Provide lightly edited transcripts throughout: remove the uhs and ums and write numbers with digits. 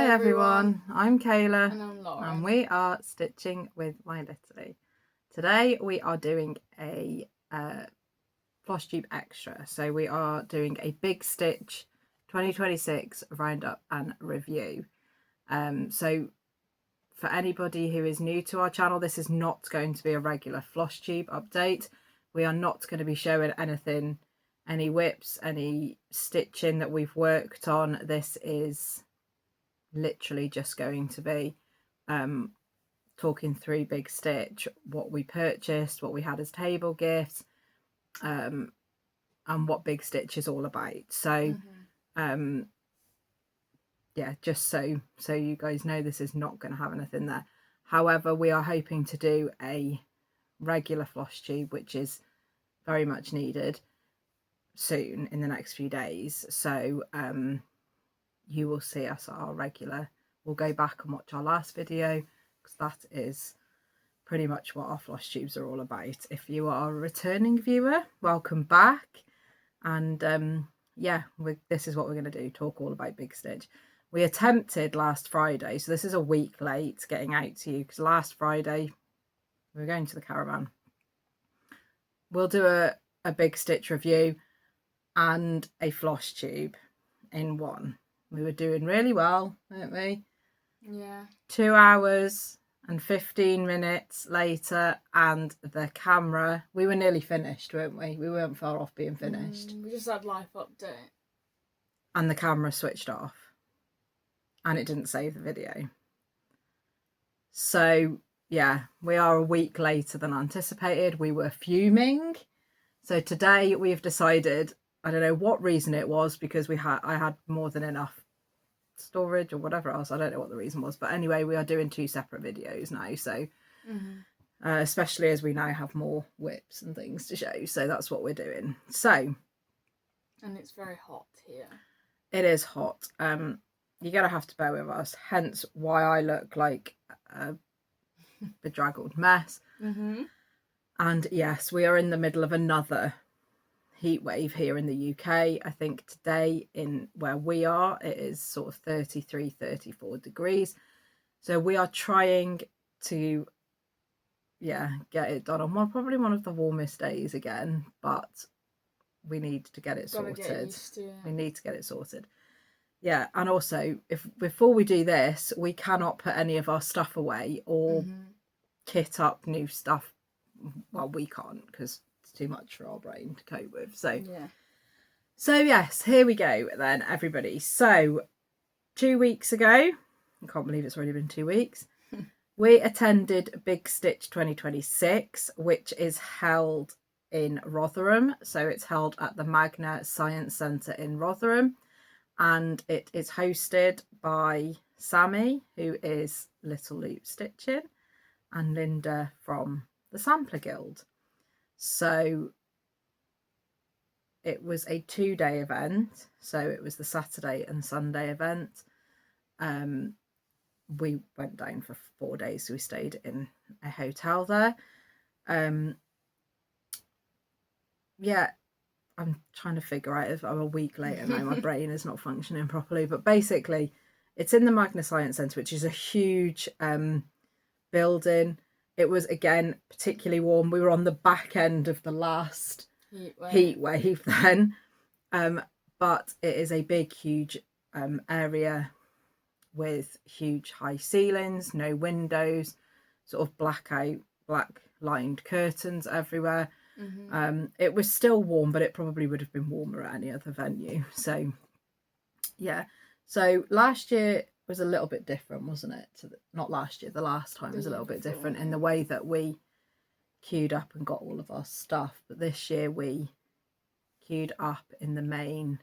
everyone, I'm Kayla and I'm Lauren, and we are Stitching with My Littlie. Today we are doing a Flosstube extra, so we are doing a Big Stitch 2026 roundup and review. So for anybody who is new to our channel, this is not going to be a regular Flosstube update. We are not going to be showing anything, any whips, any stitching that we've worked on. This is literally just going to be talking through Big Stitch, what we purchased, what we had as table gifts, and what Big Stitch is all about. So yeah, just so you guys know, this is not going to have anything there. However, we are hoping to do a regular Flosstube, which is very much needed soon in the next few days. So you will see us at our regular. We'll go back and watch our last video because that is pretty much what our Flosstubes are all about. If you are a returning viewer, welcome back. And yeah, this is what we're going to do, talk all about Big Stitch. We attempted last Friday, so this is a week late getting out to you because last Friday we were going to the caravan. We'll do a Big Stitch review and a Flosstube in one. We were doing really well, weren't we? Yeah. 2 hours and 15 minutes later, and the camera, we were nearly finished, weren't we? We weren't far off being finished. We just had life update. And the camera switched off. And it didn't save the video. So, yeah, we are a week later than anticipated. We were fuming. So today we've decided, I don't know what reason it was, because I had more than enough storage or whatever else. I don't know what the reason was, but anyway, we are doing 2 separate videos now. So especially as we now have more whips and things to show, so that's what we're doing. So, and it's very hot here. It is hot. You're gonna have to bear with us, hence why I look like a bedraggled mess. And yes, we are in the middle of another heat wave here in the UK. I think today in where we are, it is sort of 33, 34 degrees. So we are trying to, yeah, get it done on probably one of the warmest days again, but we need to get it sorted. We need to get it sorted. Yeah, and also, before we do this, we cannot put any of our stuff away or kit up new stuff. Well, we can't because it's too much for our brain to cope with. So, so yes, here we go then, everybody. So, 2 weeks ago, I can't believe it's already been 2 weeks, we attended Big Stitch 2026, which is held in Rotherham. So it's held at the Mania Science Centre in Rotherham. And it is hosted by Sammy, who is Little Loop Stitching, and Linda from the Sampler Guild. So it was a 2-day event. So it was the Saturday and Sunday event. We went down for 4 days. So we stayed in a hotel there. Yeah. I'm trying to figure out if I'm a week later now. My brain is not functioning properly. But basically, it's in the Mania Science Centre, which is a huge building. It was, again, particularly warm. We were on the back end of the last heat wave then. But it is a big, huge area with huge high ceilings, no windows, sort of black lined curtains everywhere. It was still warm, but it probably would have been warmer at any other venue. So yeah, so last year was a little bit different, wasn't it? Not last year, the last time was a little bit different in the way that we queued up and got all of our stuff. But this year we queued up in the main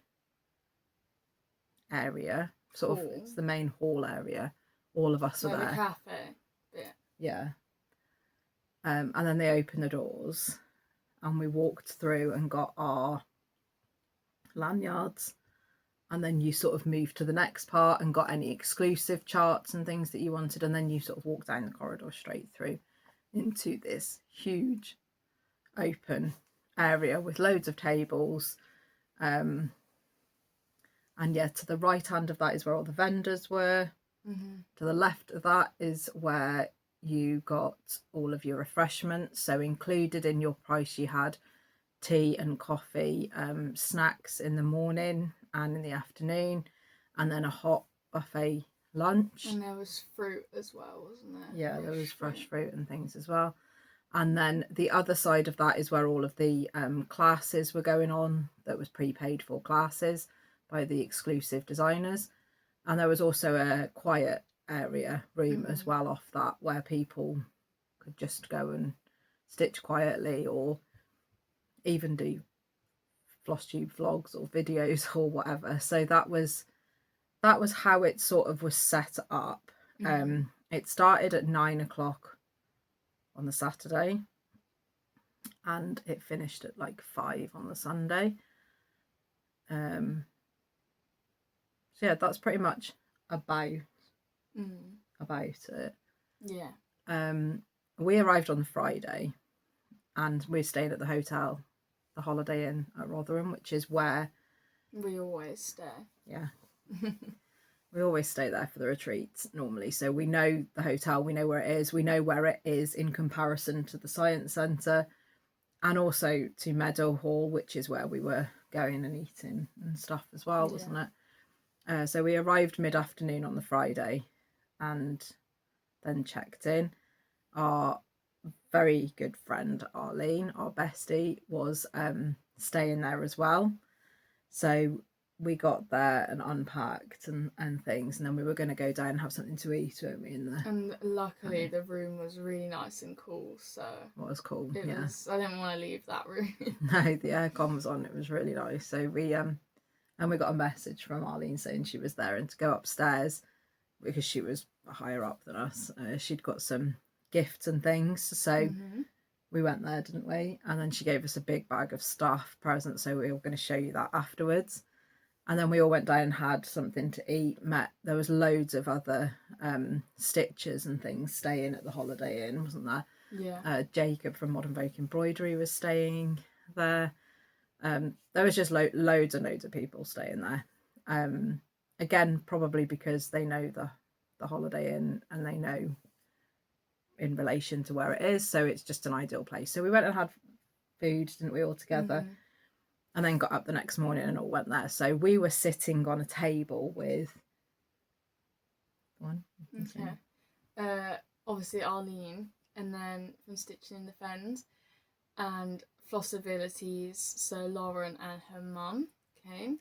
area, sort of, it's the main hall area. All of us were there. The cafe bit. Yeah. And then they opened the doors. And we walked through and got our lanyards, and then you sort of moved to the next part and got any exclusive charts and things that you wanted, and then you sort of walked down the corridor straight through into this huge open area with loads of tables. And yeah, to the right hand of that is where all the vendors were. To the left of that is where you got all of your refreshments. So included in your price you had tea and coffee, snacks in the morning and in the afternoon, and then a hot buffet lunch. And there was fruit as well, wasn't there? Yeah, there was fresh fruit and things as well. And then the other side of that is where all of the classes were going on, that was prepaid for classes by the exclusive designers. And there was also a quiet area room as well off that, where people could just go and stitch quietly, or even do Flosstube vlogs or videos or whatever. So that was how it sort of was set up. It started at 9 o'clock on the Saturday and it finished at like 5 on the Sunday. So yeah, that's pretty much about it. Yeah. We arrived on the Friday and we're staying at the hotel, the Holiday Inn at Rotherham, which is where we always stay. Yeah. We always stay there for the retreats normally. So we know the hotel, we know where it is, we know where it is in comparison to the Science Centre and also to Meadowhall, which is where we were going and eating and stuff as well, wasn't it? So we arrived mid-afternoon on the Friday and then checked in. Our very good friend Arlene, our bestie, was staying there as well. So we got there and unpacked and things, and then we were going to go down and have something to eat, weren't we? And luckily the room was really nice and cool, so what was cool? I didn't want to leave that room. No, the aircon was on. It was really nice. So we got a message from Arlene saying she was there and to go upstairs because she was higher up than us. She'd got some gifts and things, so we went there, didn't we? And then she gave us a big bag of stuff, presents, so we were going to show you that afterwards. And then we all went down and had something to eat. There was loads of other stitchers and things staying at the Holiday Inn, wasn't there? Yeah. Jacob from Modern Folk Embroidery was staying there. There was just loads and loads of people staying there. Again, probably because they know the Holiday Inn and they know in relation to where it is, so it's just an ideal place. So we went and had food, didn't we, all together? And then got up the next morning and all went there. So we were sitting on a table with obviously Arlene, and then from Stitching in the Fens, and Flossabilities, so Lauren and her mum came,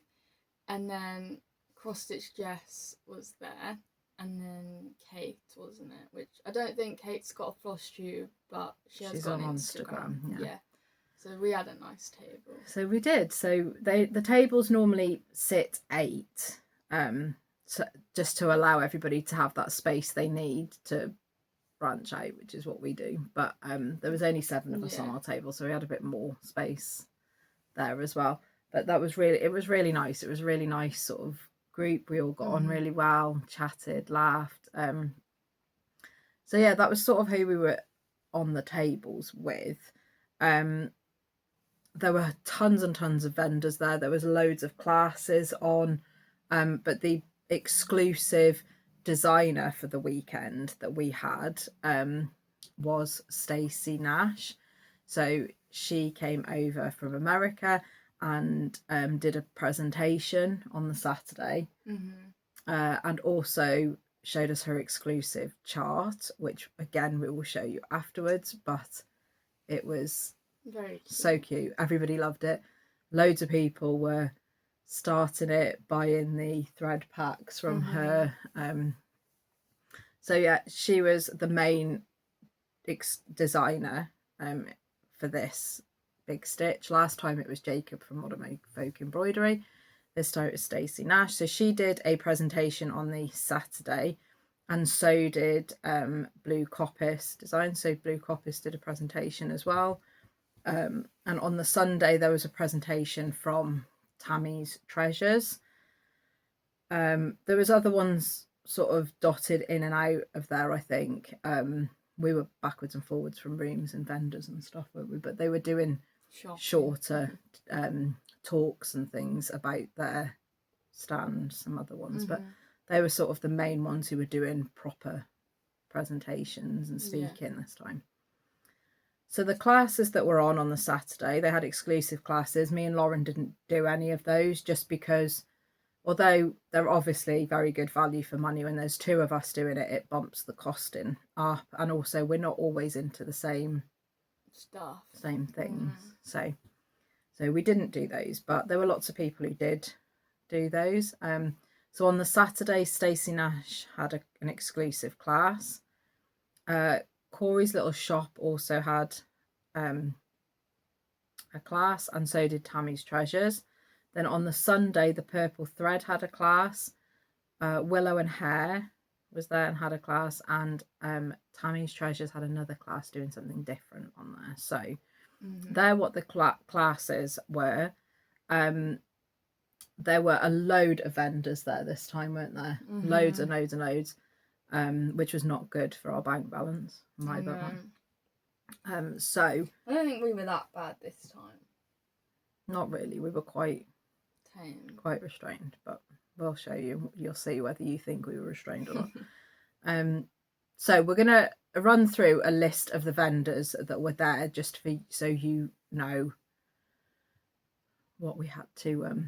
and then Cross Stitch Jess was there, and then Kate, wasn't it? Which I don't think Kate's got a Flosstube, but she's got an Instagram. Yeah. So we had a nice table. So we did. So the tables normally sit 8, so just to allow everybody to have that space they need to branch out, which is what we do. But there was only 7 of us on our table, so we had a bit more space there as well. But it was really nice. It was a really nice sort of group. We all got on really well, chatted, laughed. So yeah, that was sort of who we were on the tables with. There were tons and tons of vendors there. There was loads of classes on, but the exclusive designer for the weekend that we had was Stacey Nash. So she came over from America and did a presentation on the Saturday, and also showed us her exclusive chart, which again we will show you afterwards, but it was very cute. So cute. Everybody loved it. Loads of people were starting it, buying the thread packs from her. So yeah, she was the main designer for this big stitch. Last time it was Jacob from Modern Folk Embroidery. This time it was Stacey Nash. So she did a presentation on the Saturday, and so did Blue Coppice Design. So Blue Coppice did a presentation as well. And on the Sunday there was a presentation from Tammy's Treasures. There was other ones sort of dotted in and out of there, I think. We were backwards and forwards from rooms and vendors and stuff, weren't we? But they were doing shorter talks and things about their stand, some other ones. But they were sort of the main ones who were doing proper presentations and speaking this time. So the classes that were on the Saturday, they had exclusive classes. Me and Lauren didn't do any of those just because, although they're obviously very good value for money, when there's two of us doing it, it bumps the costing up. And also we're not always into the same stuff, same things. So we didn't do those, but there were lots of people who did do those. So on the Saturday, Stacey Nash had an exclusive class. Korrys little shop also had a class, and so did Tammy's Treasures. Then on the Sunday, the Purple Thread had a class. Willow and Hare was there and had a class, and Tammy's Treasures had another class doing something different on there. So they're what the classes were. There were a load of vendors there this time, weren't there? Loads and loads and loads, which was not good for our bank balance. So I don't think we were that bad this time. Not really. We were quite tame, quite restrained, but we'll show you. You'll see whether you think we were restrained or not. So we're gonna run through a list of the vendors that were there, just for so you know what we had to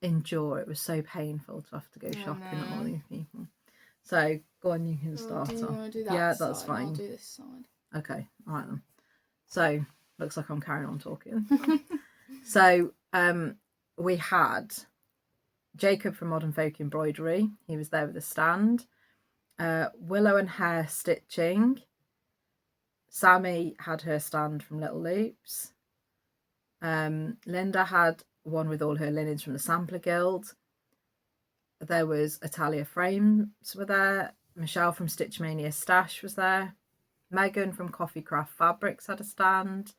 endure. It was so painful to have to go shopping at all these people. So go on, you can start do you off. want to do that Yeah, side? that's fine. I'll do this side. Okay, all right then. So looks like I'm carrying on talking. So we had Jacob from Modern Folk Embroidery. He was there with a stand. Willow and Hare Stitching. Sammy had her stand from Little Loops. Linda had one with all her linens from the Sampler Guild. There was Atelier Frames were there. Michelle from Stitchamajig Stash was there. Megan from Coffee Craft Fabrics had a stand.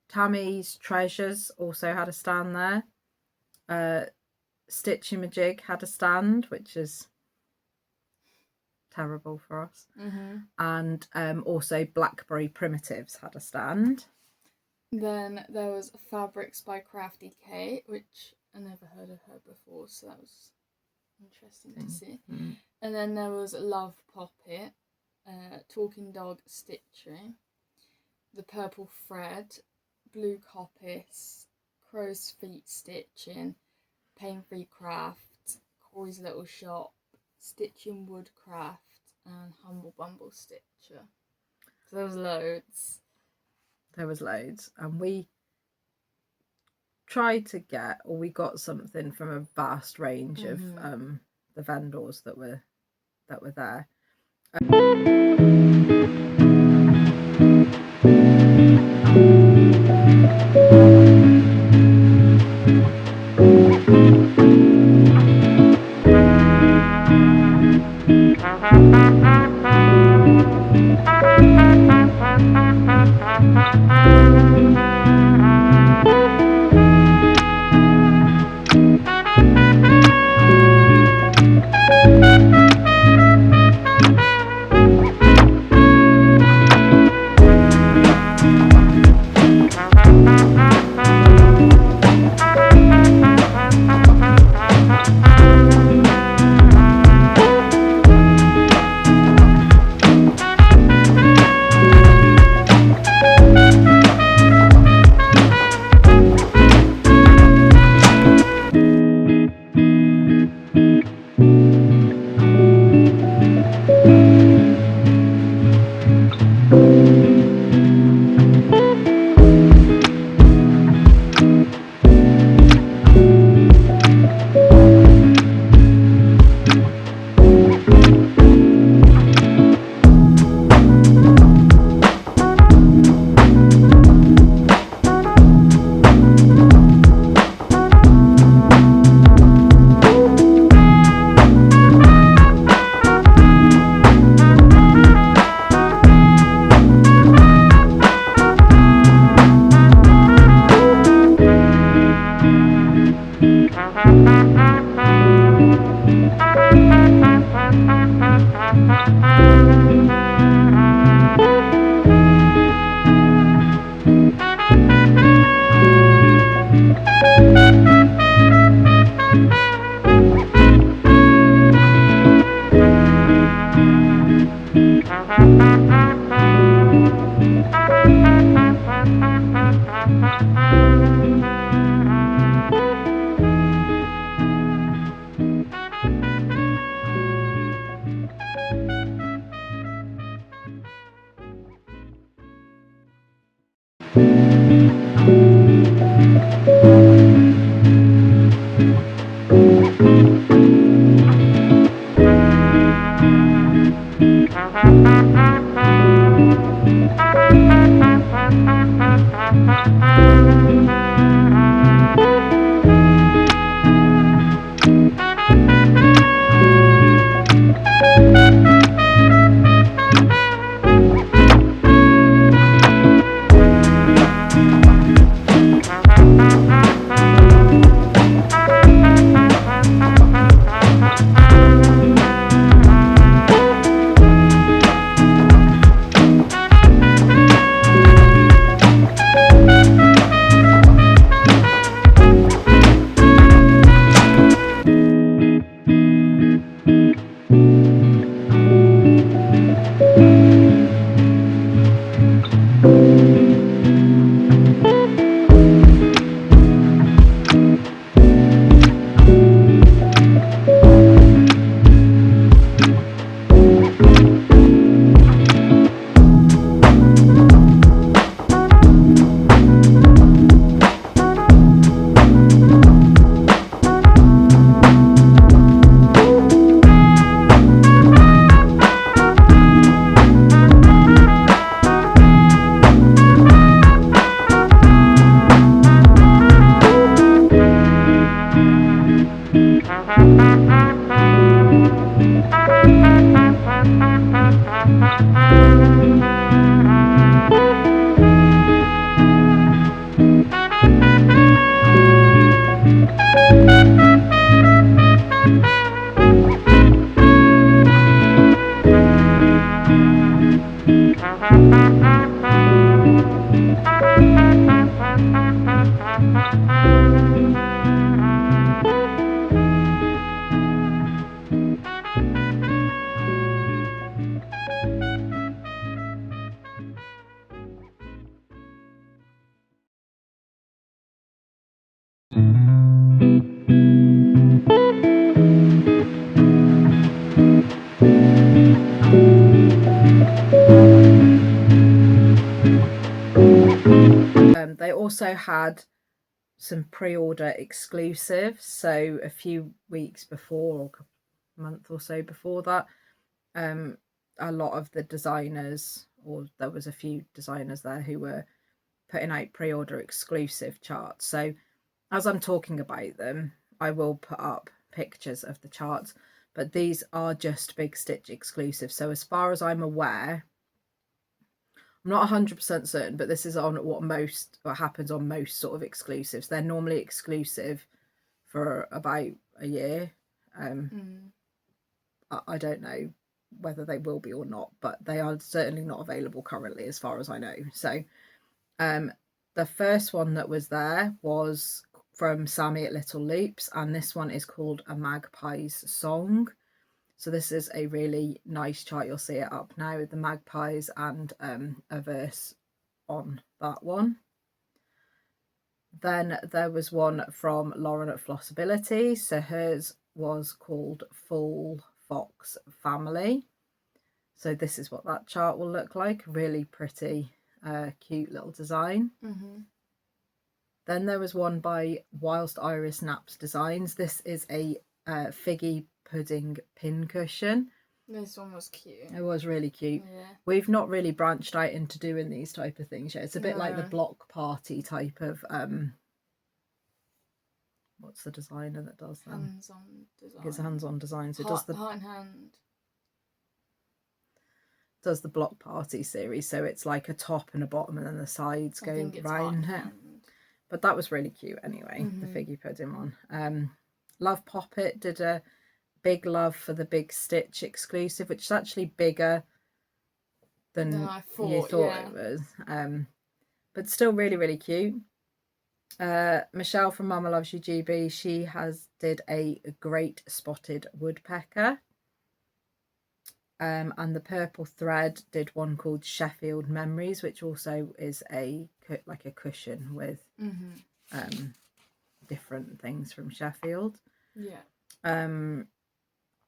Tammy's Treasures also had a stand there. Stitchamajig had a stand, which is terrible for us. And also Blackberry Primitives had a stand. Then there was Fabrics by Crafty Kate, which I never heard of her before, so that was interesting to see. And then there was Love Poppet, Talking Dog Stitchery, The Purple Thread, Blue Coppice, Crow's Feet Stitching, Paine Free Craft, Korrys Little Shop, Stitching Woodcrafts, and Humble Bumble Stitcher. So there was loads. There was loads, and we tried to get, or we got something from a vast range of the vendors that were there. also had some pre-order exclusives. So a few weeks before, or a month or so before that, a lot of the designers, or there was a few designers there who were putting out pre-order exclusive charts. So as I'm talking about them, I will put up pictures of the charts, but these are just Big Stitch exclusive. So as far as I'm aware, I'm not 100% certain, but this is on what happens on most sort of exclusives. They're normally exclusive for about a year. I don't know whether they will be or not, but they are certainly not available currently as far as I know. So the first one that was there was from Sammy at Little Loops, and this one is called A Magpie's Song. So this is a really nice chart. You'll see it up now with the magpies and a verse on that one. Then there was one from Lauren at Flosstube. So hers was called Full Fox Family. So this is what that chart will look like. Really pretty, cute little design. Then there was one by Whilst Iris Naps Designs. This is a figgy pudding pin cushion. This one was cute. It was really cute. Yeah. We've not really branched out into doing these type of things yet. It's a bit like the block party type of what's the designer that does them? Hands-on design. It's a hands-on design. So it does the Heart in Hand. Does the block party series. So it's like a top and a bottom, and then the sides go round it. But that was really cute anyway. The figgy pudding one. Love Poppet did a Big Love for the Big Stitch exclusive, which is actually bigger than you thought it was, but still really, really cute. Michelle from Mama Loves You GB, she did a Great Spotted Woodpecker, and the Purple Thread did one called Sheffield Memories, which also is like a cushion with different things from Sheffield.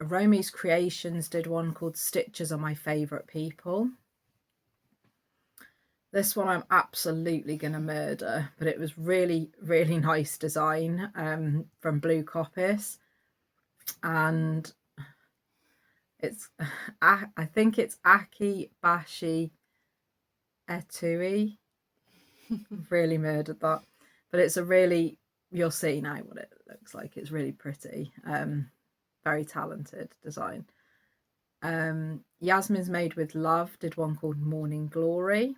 Romy's Creations did one called Stitchers Are My Favourite People. This one I'm absolutely going to murder, but it was really, really nice design from Blue Coppice. And it's, I think it's Aki Bashi Etui. Really murdered that. But it's a really, you'll see now what it looks like. It's really pretty. Very talented design. Yasmin's Made with Love did one called Morning Glory,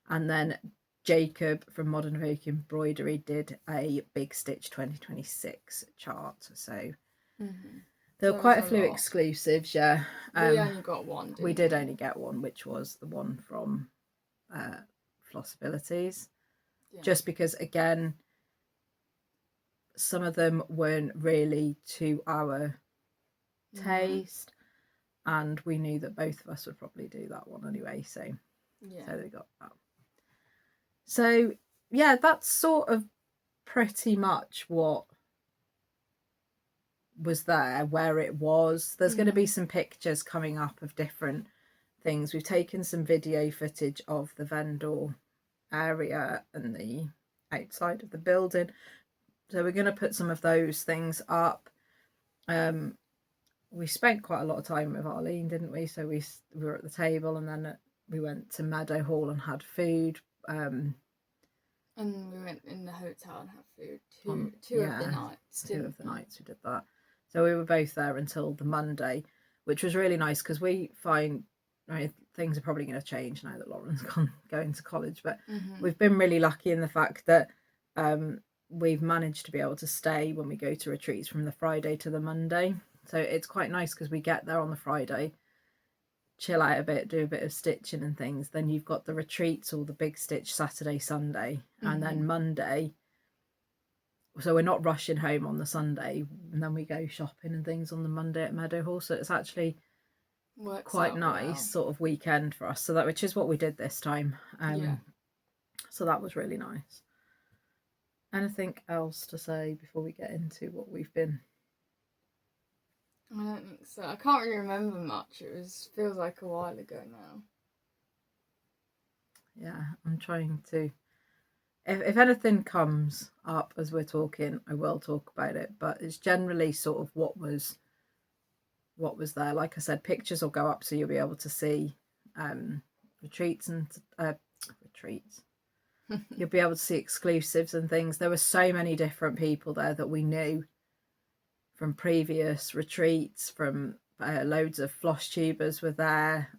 and then Jacob from Modern Folk Embroidery did a Big Stitch 2026 chart. So there were quite a few exclusives. We only got one. We did only get one, which was the one from Flossabilities. Just because, again, some of them weren't really to our taste, and we knew that both of us would probably do that one anyway, so they got that. So yeah, that's sort of pretty much what was there, where it was. There's going to be some pictures coming up of different things. We've taken some video footage of the vendor area and the outside of the building, so we're going to put some of those things up. We spent quite a lot of time with Arlene, didn't we? So we were at the table, and then we went to Meadow Hall and had food. And we went in the hotel and had food two of the nights. Two of the nights we did that. So we were both there until the Monday, which was really nice because we find, things are probably going to change now that Lauren's going to college, but we've been really lucky in the fact that we've managed to be able to stay when we go to retreats from the Friday to the Monday. So it's quite nice because we get there on the Friday, chill out a bit, do a bit of stitching and things. Then you've got the retreats or the Big Stitch Saturday, Sunday, and then Monday. So we're not rushing home on the Sunday, and then we go shopping and things on the Monday at Meadow Hall. So it's actually quite nice sort of weekend for us. So which is what we did this time. So that was really nice. Anything else to say before we get into what we've been? I don't think so. I can't really remember much. Feels like a while ago now. Yeah, I'm trying to if anything comes up as we're talking, I will talk about it, but it's generally sort of what was there. Like I said, pictures will go up so you'll be able to see retreats. You'll be able to see exclusives and things. There were so many different people there that we knew from previous retreats, from loads of Flosstubers were there,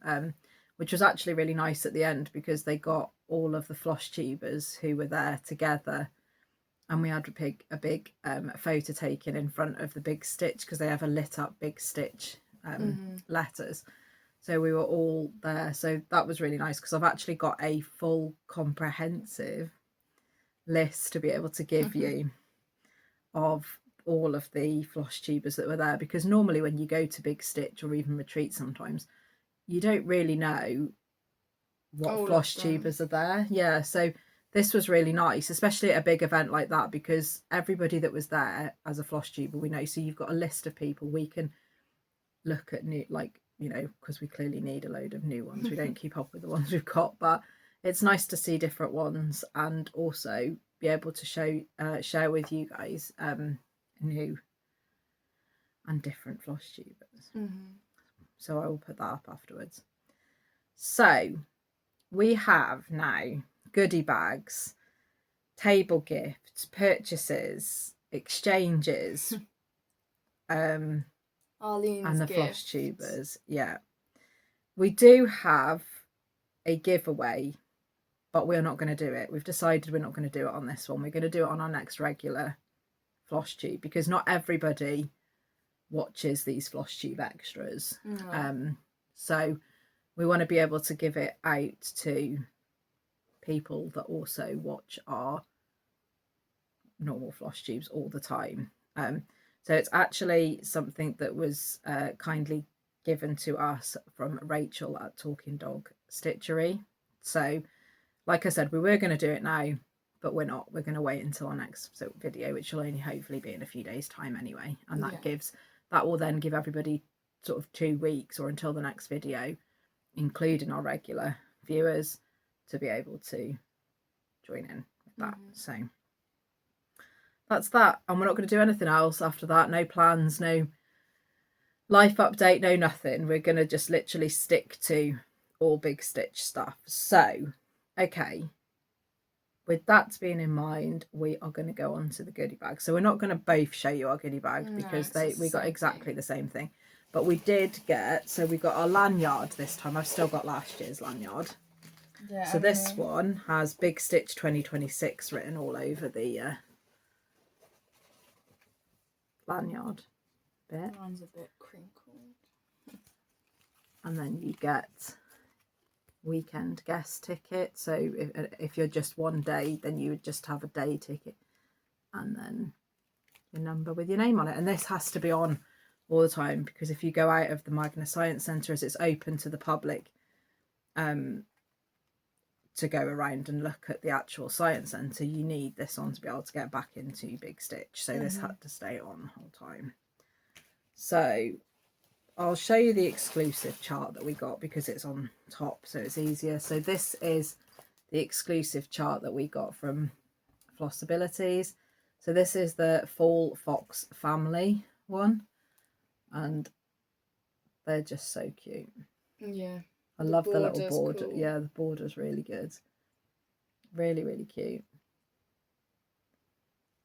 which was actually really nice at the end because they got all of the Flosstubers who were there together, and we had a big photo taken in front of the big stitch because they have a lit up big stitch letters. So we were all there. So that was really nice because I've actually got a full comprehensive list to be able to give you of all of the Flosstubers that were there, because normally when you go to big stitch or even retreat, sometimes you don't really know what Flosstubers are there. Yeah, so this was really nice, especially at a big event like that, because everybody that was there as a Flosstuber we know. So you've got a list of people we can look at, new, like, you know, because we clearly need a load of new ones. We don't keep up with the ones we've got, but it's nice to see different ones and also be able to share with you guys new and different Flosstubers. So I will put that up afterwards. So we have now goodie bags, table gifts, purchases, exchanges, Arlene's and the gift. Flosstubers. Yeah, we do have a giveaway, but we're not going to do it. We've decided we're not going to do it on this one. We're going to do it on our next regular Flosstube, because not everybody watches these Flosstube extras. So we want to be able to give it out to people that also watch our normal Flosstubes all the time. So it's actually something that was kindly given to us from Rachel at Talking Dog Stitchery. So like I said, we were going to do it now, but we're not. We're going to wait until our next video, which will only hopefully be in a few days' time anyway. And that will then give everybody sort of 2 weeks or until the next video, including our regular viewers, to be able to join in with that. So that's that. And we're not going to do anything else after that. No plans, no life update, no nothing. We're going to just literally stick to all big stitch stuff. So, okay. With that being in mind, we are going to go on to the goodie bag. So we're not going to both show you our goodie bag because we got exactly the same thing. But we did get, so we got our lanyard this time. I've still got last year's lanyard. Yeah, so this one has Big Stitch 2026 written all over the lanyard bit. Mine's a bit crinkled. And then you get weekend guest ticket. So if you're just one day, then you would just have a day ticket and then your number with your name on it. And this has to be on all the time, because if you go out of the Magna Science Centre, as it's open to the public to go around and look at the actual science centre, you need this on to be able to get back into Big Stitch. So this had to stay on the whole time. So I'll show you the exclusive chart that we got because it's on top, so it's easier. So this is the exclusive chart that we got from Flossabilities. So this is the Fall Fox family one, and they're just so cute. Yeah, I love the little border. Cool. Yeah, the border's really good. Really, really cute.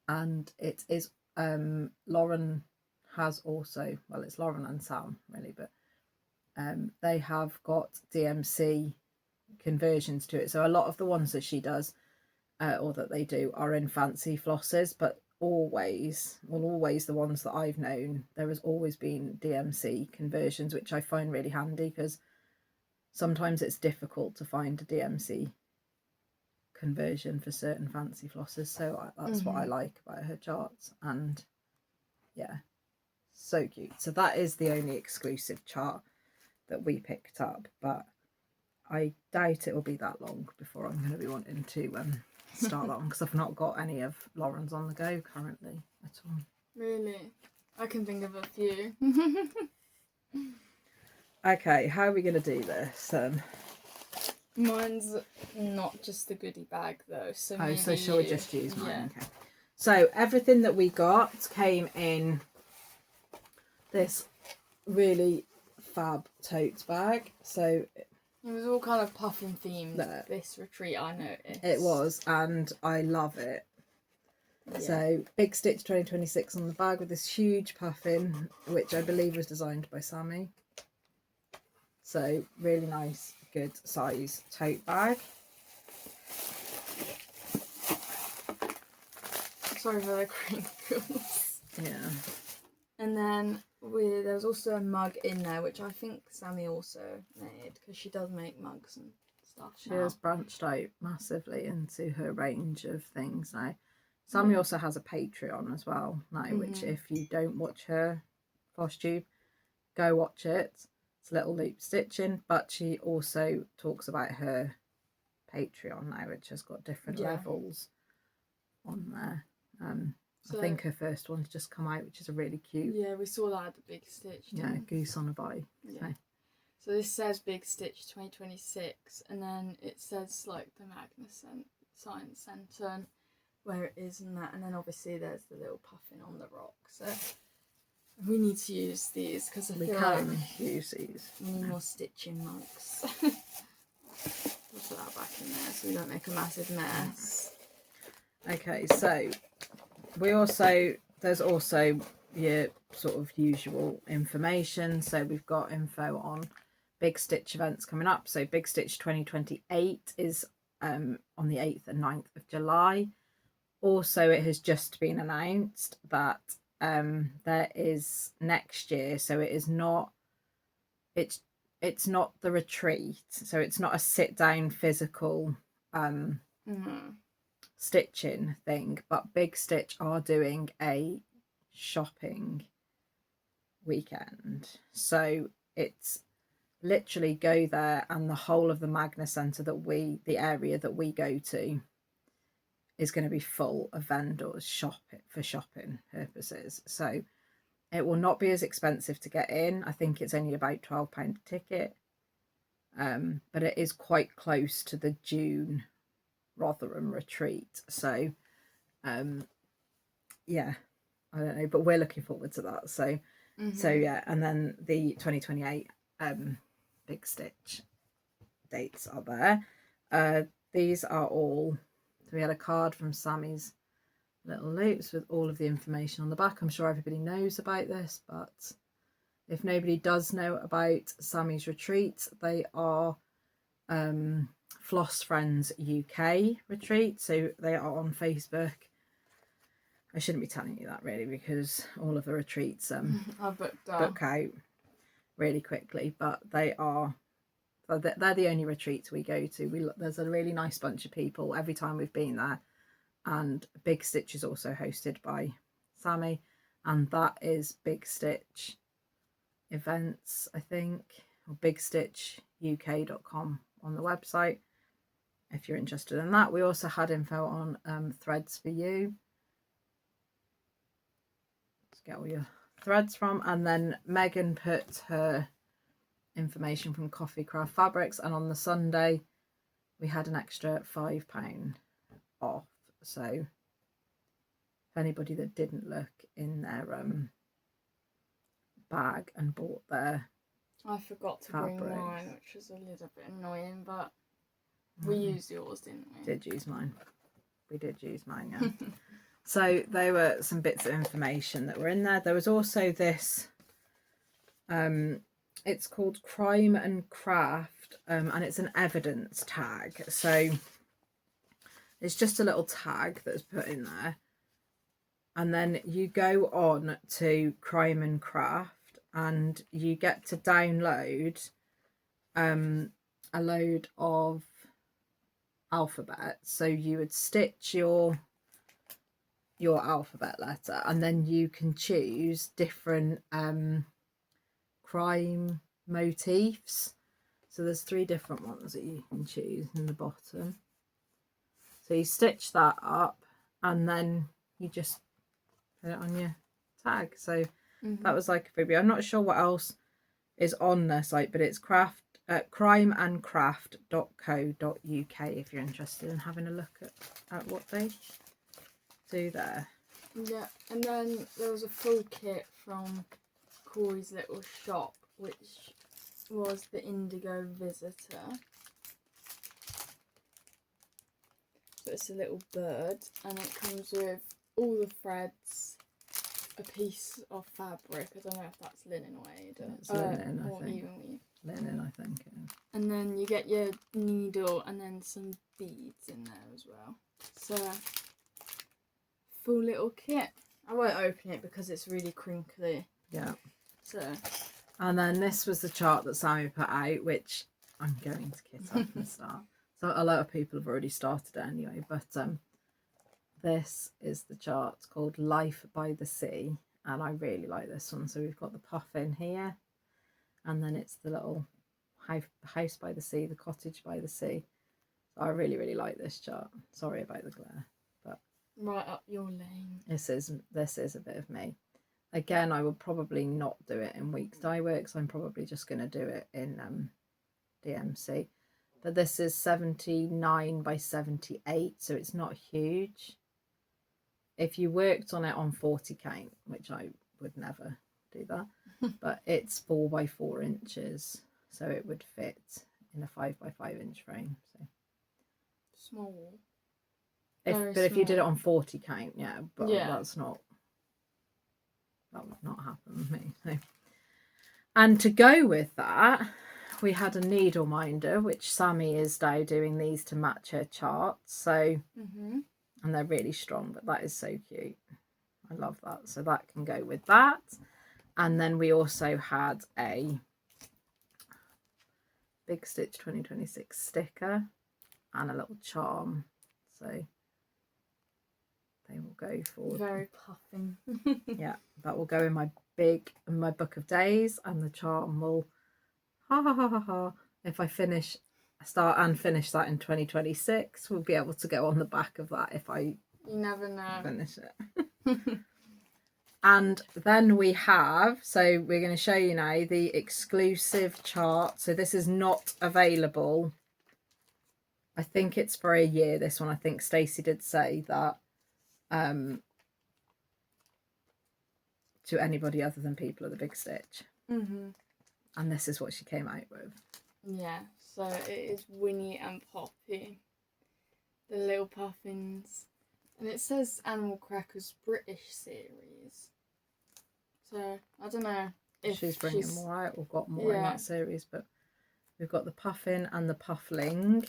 And it is Lauren has also, well, it's Lauren and Sam really, but they have got DMC conversions to it. So a lot of the ones that she does or that they do are in fancy flosses, but always the ones that I've known, there has always been DMC conversions, which I find really handy because sometimes it's difficult to find a DMC conversion for certain fancy flosses. So that's what I like about her charts. And yeah, so cute. So that is the only exclusive chart that we picked up, but I doubt it will be that long before I'm going to be wanting to start that one, because I've not got any of Lauren's on the go currently at all. Really? I can think of a few. Okay, how are we going to do this? Mine's not just the goodie bag though, so maybe so shall we just use mine? Yeah. Okay. So everything that we got came in this really fab tote bag. So it was all kind of puffin themed. This retreat, I noticed. It was, and I love it. Yeah. So Big Stitch 2026 on the bag with this huge puffin, which I believe was designed by Sammy. So really nice, good size tote bag. Sorry for the crinkles. Yeah. And then there was also a mug in there, which I think Sammy also made, because she does make mugs and stuff. She has branched out massively into her range of things now. Sammy also has a Patreon as well now, which if you don't watch her Flosstube, go watch it. It's Little Loop Stitching, but she also talks about her Patreon now, which has got different levels on there. So, I think her first one's just come out, which is a really cute. Yeah, we saw that at the Big Stitch. Yeah, goose on a bike. Yeah. So this says Big Stitch 2026, and then it says like the Magnuson Science Centre, where it is and that, and then obviously there's the little puffin on the rock. So we need to use these because I feel like use these. We need more stitching mugs. We'll put that back in there so we don't make a massive mess. Okay, so there's also your sort of usual information. So we've got info on Big Stitch events coming up. So Big Stitch 2028 is on the 8th and 9th of July. Also, it has just been announced that there is next year, so it's not the retreat, so it's not a sit down physical stitching thing, but Big Stitch are doing a shopping weekend. So it's literally go there, and the whole of the Magna Centre the area that we go to is going to be full of vendors for shopping purposes. So it will not be as expensive to get in. I think it's only about £12 a ticket, but it is quite close to the June Rotherham retreat. So yeah, I don't know, but we're looking forward to that. So so yeah, and then the 2028 Big Stitch dates are there. These are all. So we had a card from Sammy's Little Loops with all of the information on the back. I'm sure everybody knows about this, but if nobody does know about Sammy's retreats, they are Floss Friends UK retreat. So they are on Facebook. I shouldn't be telling you that really, because all of the retreats are book out really quickly, but they're the only retreats we go to. There's a really nice bunch of people every time we've been there, and Big Stitch is also hosted by Sammy, and that is Big Stitch Events, I think, or bigstitchuk.com on the website if you're interested in that. We also had info on Threads for You. Let's get all your threads from, and then Megan put her information from Coffee Craft Fabrics, and on the Sunday we had an extra £5 off. So if anybody that didn't look in their bag and bought their I forgot to bring mine, which was a little bit annoying, but we used yours, didn't we? Did use mine. We did use mine, yeah. So there were some bits of information that were in there. There was also this it's called Crime and Craft, and it's an evidence tag. So it's just a little tag that's put in there, and then you go on to Crime and Craft and you get to download a load of alphabets. So you would stitch your alphabet letter, and then you can choose different crime motifs. So there's 3 different ones that you can choose in the bottom. So you stitch that up and then you just put it on your tag. So that was like a freebie. I'm not sure what else is on their site, but it's craft crimeandcraft.co.uk if you're interested in having a look at what they do there. Yeah, and then there was a full kit from Korrys little shop, which was the Indigo Visitor. So it's a little bird, and it comes with all the threads, a piece of fabric. I don't know if that's linen weight. It's linen, I think. Even weave. Linen, I think. Yeah. And then you get your needle and then some beads in there as well. So, full little kit. I won't open it because it's really crinkly. Yeah. So. And then this was the chart that Sammy put out, which I'm going to kit up and start. So a lot of people have already started it anyway, but this is the chart called Life by the Sea, and I really like this one. So we've got the puffin here, and then it's the little house by the sea, the cottage by the sea. So I really, really like this chart. Sorry about the glare, but right up your lane. This is a bit of me. Again, I will probably not do it in Weeks Dye Works. I'm probably just going to do it in DMC. But this is 79 by 78, so it's not huge. If you worked on it on 40 count, which I would never do that, but it's 4 by 4 inches, so it would fit in a 5 by 5 inch frame. So small. If you did it on 40 count, yeah, but that would not happen with me. So. And to go with that, we had a needle minder, which Sammy is now doing these to match her charts. So, and they're really strong, but that is so cute. I love that. So that can go with that. And then we also had a Big Stitch 2026 sticker and a little charm. So they will go for very puffing. Yeah, that will go in my book of days, and the charm will if I start and finish that in 2026, we'll be able to go on the back of that if I never know finish it. And then we have, so we're going to show you now the exclusive chart. So this is not available. I think it's for a year, this one. I think Stacey did say that to anybody other than people at the Big Stitch. And this is what she came out with. Yeah, so it is Winnie and Poppy, the little puffins. And it says Animal Crackers British series. So, I don't know if she's bringing more out or got more in that series, but we've got the puffin and the puffling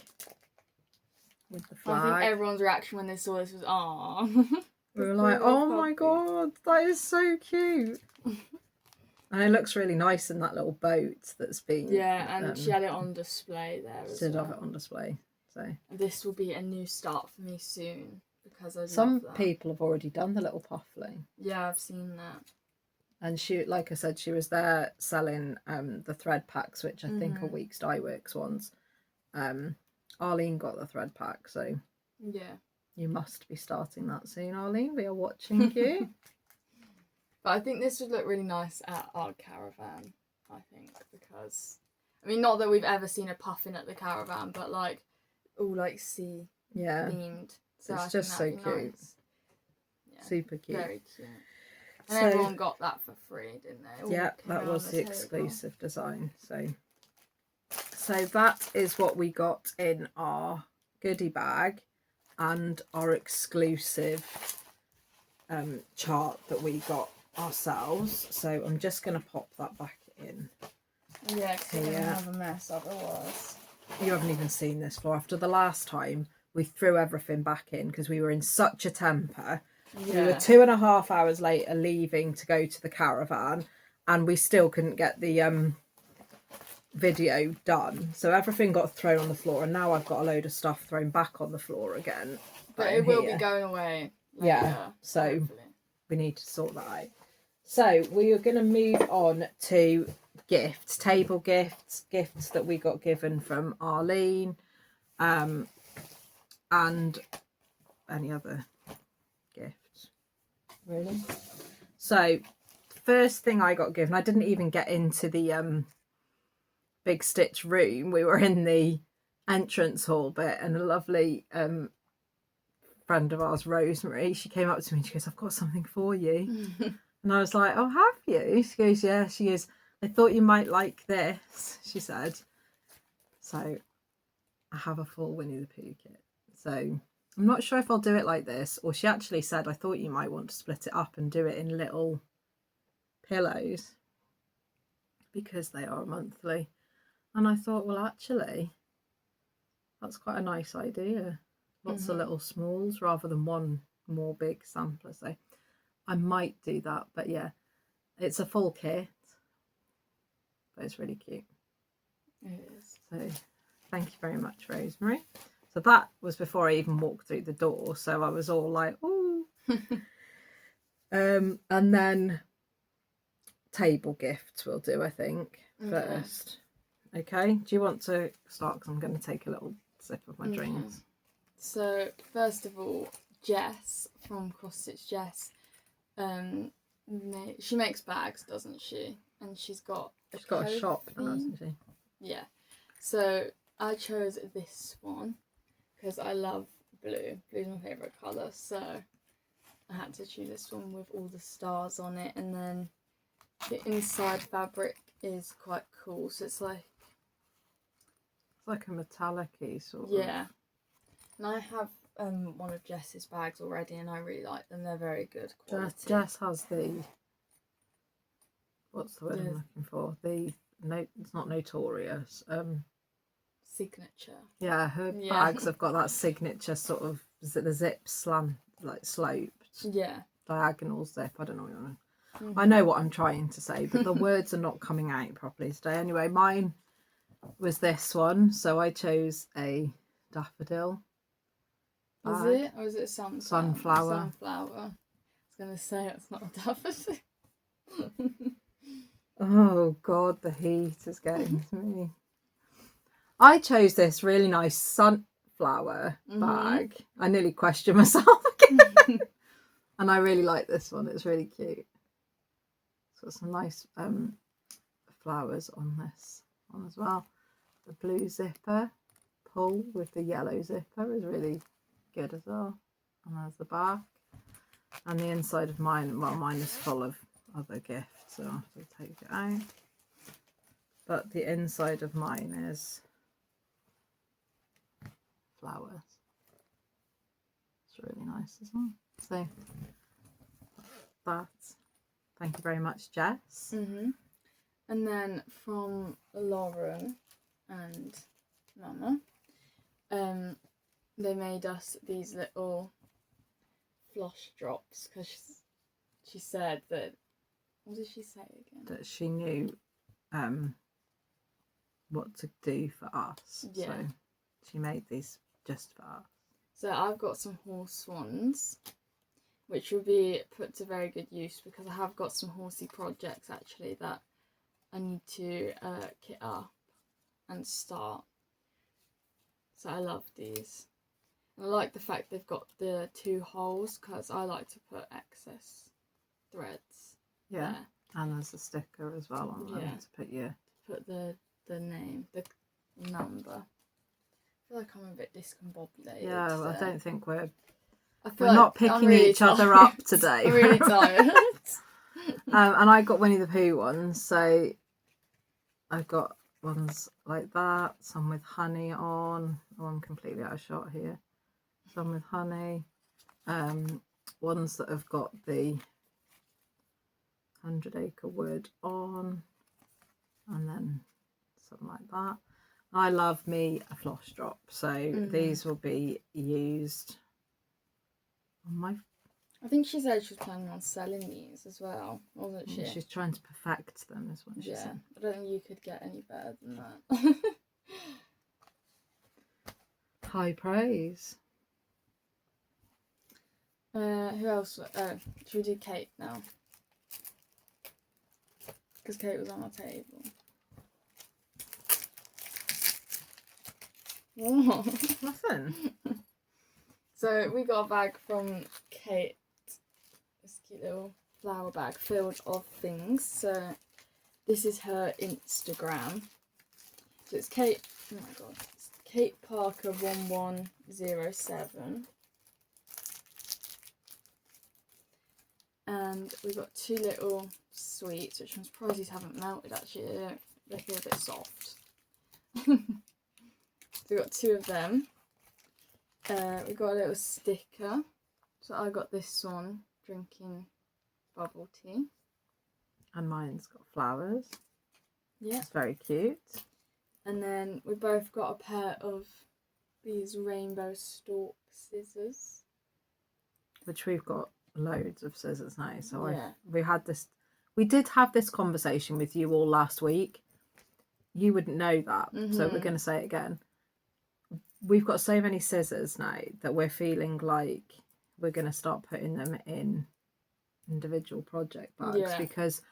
with the flag. I think everyone's reaction when they saw this was, "Aw." We were like, oh my god, that is so cute. And it looks really nice in that little boat that's been... Yeah, and she had it on display there as well. She did have it on display. So this will be a new start for me soon, because I some love that. people have already done the little puffling. Yeah, I've seen that. And she, like I said, she was there selling the thread packs, which I think are Weeks Dye Works ones. Arlene got the thread pack, so yeah, you must be starting that soon, Arlene. We are watching you. But I think this would look really nice at our caravan, I think, because, I mean, not that we've ever seen a puffin at the caravan, but like, all like sea themed. So it's just so cute. Nice. Yeah, super cute. Very cute. And so, everyone got that for free, didn't they? Yeah, that was the exclusive design. So that is what we got in our goodie bag and our exclusive chart that we got ourselves. So I'm just going to pop that back in. Yeah, because we're going to have a mess otherwise. You haven't even seen this floor. After the last time, we threw everything back in because we were in such a temper. Yeah. We were 2.5 hours later leaving to go to the caravan, and we still couldn't get the video done. So everything got thrown on the floor, and now I've got a load of stuff thrown back on the floor again. But it will be going away later, yeah, so hopefully. We need to sort that out. So we are going to move on to gifts, table gifts that we got given from Arlene, and any other gifts, really. So first thing I got given, I didn't even get into the big stitch room, we were in the entrance hall bit, and a lovely friend of ours, Rosemary, she came up to me and she goes, I've got something for you. And I was like, oh, have you? She goes, yeah. She goes, I thought you might like this, she said. So I have a full Winnie the Pooh kit. So I'm not sure if I'll do it like this, or she actually said, I thought you might want to split it up and do it in little pillows because they are monthly. And I thought, well, actually, that's quite a nice idea. Lots of little smalls rather than one more big sampler. So I might do that. But yeah, it's a full kit. But it's really cute. It is. So thank you very much, Rosemary. So that was before I even walked through the door. So I was all like, oh. And then table gifts we'll do, I think, first. Okay. Do you want to start? Because I'm going to take a little sip of my drinks. So first of all, Jess from Cross Stitch Jess, she makes bags, doesn't she? And she's got a shop now, hasn't she? Yeah. So I chose this one because I love blue. Blue's my favourite colour, so I had to choose this one with all the stars on it. And then the inside fabric is quite cool, so it's like a metallic-y sort of. Yeah. And I have one of Jess's bags already, and I really like them. They're very good quality. Jess has the, what's the word I'm looking for? It's not notorious. Signature. Yeah, her bags have got that signature sort of, is it the zip slant, like sloped? Yeah. Diagonal zip. I don't know what you mean. I know what I'm trying to say, but the words are not coming out properly today. Anyway, mine was this one, so I chose a daffodil bag. Is it? Or is it a sunflower? Sunflower. I was going to say it's not a daffodil. Oh God, the heat is getting to me. I chose this really nice sunflower bag. I nearly questioned myself again. And I really like this one. It's really cute. It's got some nice flowers on this one as well. The blue zipper pull with the yellow zipper is really good as well. And there's the back. And the inside of mine, well, mine is full of other gifts, so I'll have to take it out. But the inside of mine is flowers. It's really nice as well. So that's, thank you very much, Jess. And then from Lauren and Mama, they made us these little floss drops because she said that, what did she say again? That she knew what to do for us. Yeah. So she made these just for us. So I've got some horse swans, which will be put to very good use because I have got some horsey projects actually that I need to kit up and start. So I love these. And I like the fact they've got the 2 holes because I like to put excess threads. Yeah, there. And there's a sticker as well on there to put the name, the number. I feel like I'm a bit discombobulated. Yeah, well, I don't think we're like not picking really each other up today. I'm really tired. And I got Winnie the Pooh ones, so I've got ones like that, some with honey on. Oh, I'm completely out of shot here. Some with honey. Ones that have got the 100 Acre Wood on, and then something like that. I love me a floss drop, so these will be used on my... I think she said she was planning on selling these as well, wasn't she? She's trying to perfect them, is what she said. I don't think you could get any better than that. High praise. Who else? Should we do Kate now? Because Kate was on our table. What? Nothing. So we got a bag from Kate. This cute little flower bag filled of things. So this is her Instagram. So it's Kate. Oh my god, it's Kate Parker 1107. And we've got 2 little sweets, which I'm surprised these haven't melted actually. They feel a bit soft. So we've got 2 of them. We've got a little sticker. So I got this one, drinking bubble tea. And mine's got flowers. Yeah. It's very cute. And then we both got a pair of these rainbow stalk scissors. Which we've got loads of scissors now. So Yeah. we did have this conversation with you all last week. You wouldn't know that, so we're going to say it again. We've got so many scissors now that we're feeling like we're going to start putting them in individual project bags, because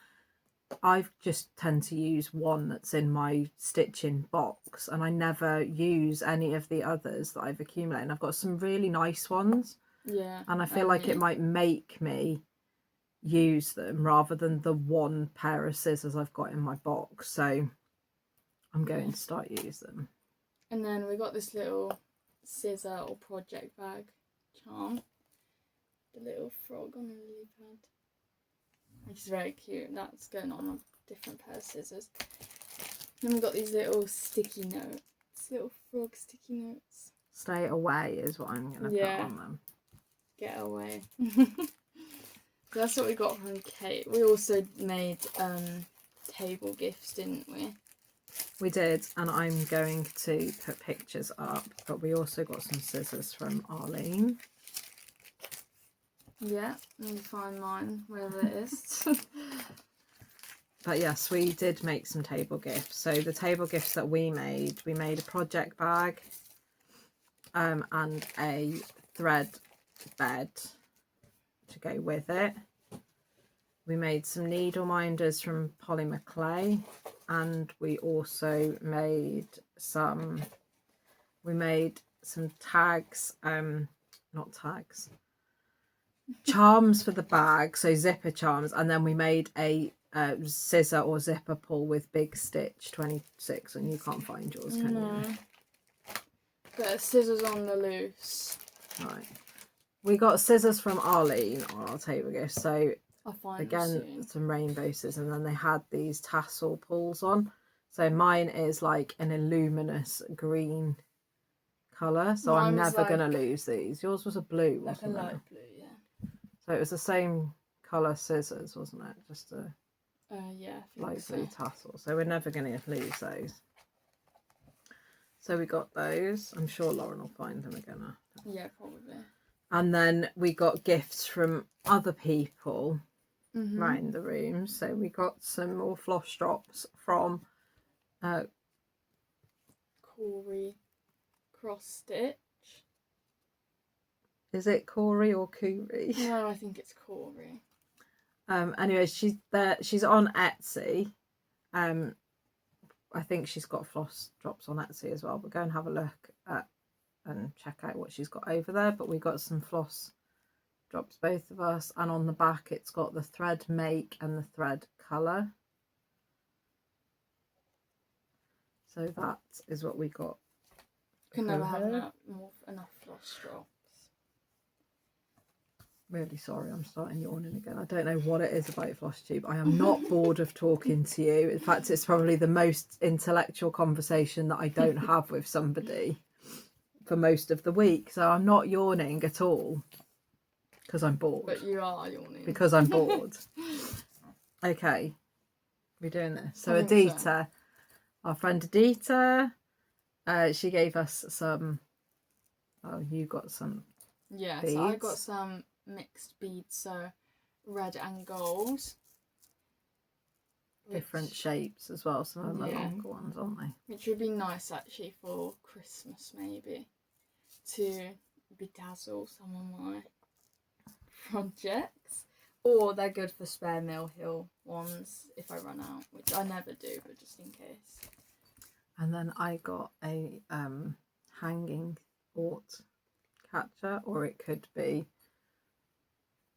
I just tend to use one that's in my stitching box, and I never use any of the others that I've accumulated. And I've got some really nice ones. Yeah. And I feel like it might make me use them rather than the one pair of scissors I've got in my box. So I'm going to start using them. And then we got this little scissor or project bag charm. The little frog on a lily pad. Which is very cute. That's going on a different pair of scissors. Then we've got these little sticky notes. Little frog sticky notes. Stay away is what I'm going to put on them. Get away. That's what we got from Kate. We also made table gifts, didn't we? We did, and I'm going to put pictures up, but we also got some scissors from Arlene. Yeah, let me find mine, wherever it is. But yes, we did make some table gifts. So the table gifts that we made a project bag and a thread bed to go with it. We made some needle minders from polymer clay, and we also made some tags, not tags, charms for the bag, so zipper charms, and then we made a scissor or zipper pull with big stitch 26, and you can't find yours, can you? Got scissors on the loose. Right. We got scissors from Arlene on our table gift, so I'll find again some rainbow scissors, and then they had these tassel pulls on. So mine is like an luminous green colour, so I'm never going to lose these. Yours was a blue, wasn't it? Like a light blue, yeah. So it was the same colour scissors, wasn't it? Just a light blue tassel. So we're never going to lose those. So we got those. I'm sure Lauren will find them again. Yeah, probably. And then we got gifts from other people around the room. So we got some more floss drops from Korrys cross stitch. Is it Korrys or Korrys? No, I think it's Korrys. Anyway, she's there. She's on Etsy. I think she's got floss drops on Etsy as well. But go and have a look at and check out what she's got over there. But we got some floss drops, both of us, and on the back it's got the thread make and the thread colour. So that is what we got. Can never have enough floss drops. Really sorry, I'm starting yawning again. I don't know what it is about Flosstube. I am not bored of talking to you. In fact, it's probably the most intellectual conversation that I don't have with somebody for most of the week. So I'm not yawning at all because I'm bored. But you are yawning. Because I'm bored. Okay, we're doing this. So Adita, our friend Adita, she gave us some, oh, you got some beads. So I got some mixed beads, so red and gold. Different shapes as well, some of them are longer ones, aren't they? Which would be nice actually for Christmas, maybe, to bedazzle some of my projects. Or they're good for spare Mill Hill ones if I run out, which I never do, but just in case. And then I got a hanging thought catcher, or it could be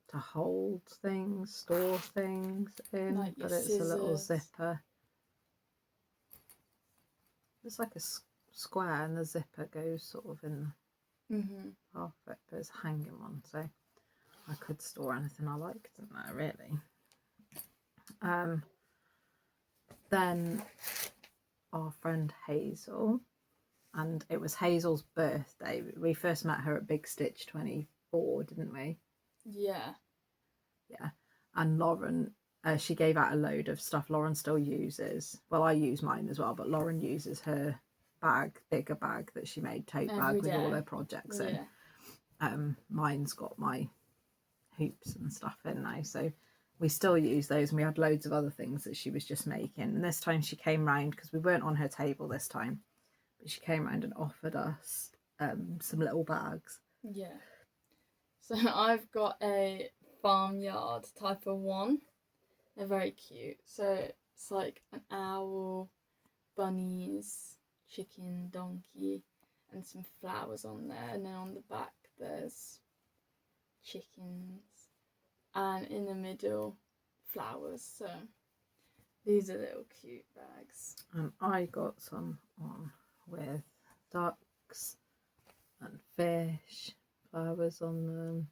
to hold things, store things in, like, but it's scissors. A little zipper. It's like a square, and the zipper goes sort of in half it, but it's a hanging one, so I could store anything I liked in there, really. Then our friend Hazel, and it was Hazel's birthday. We first met her at Big Stitch 24, didn't we? Yeah. Yeah. And Lauren, she gave out a load of stuff Lauren still uses. Well, I use mine as well, but Lauren uses her bigger bag that she made, tote bag with all her projects in. Mine's got my hoops and stuff in now, so we still use those, and we had loads of other things that she was just making. And this time she came round, because we weren't on her table this time, but she came round and offered us some little bags. Yeah. So I've got a farmyard type of one. They're very cute. So it's like an owl, bunnies, chicken, donkey, and some flowers on there. And then on the back there's chickens, and in the middle flowers. So these are little cute bags. And I got some on with ducks and fish, flowers on them,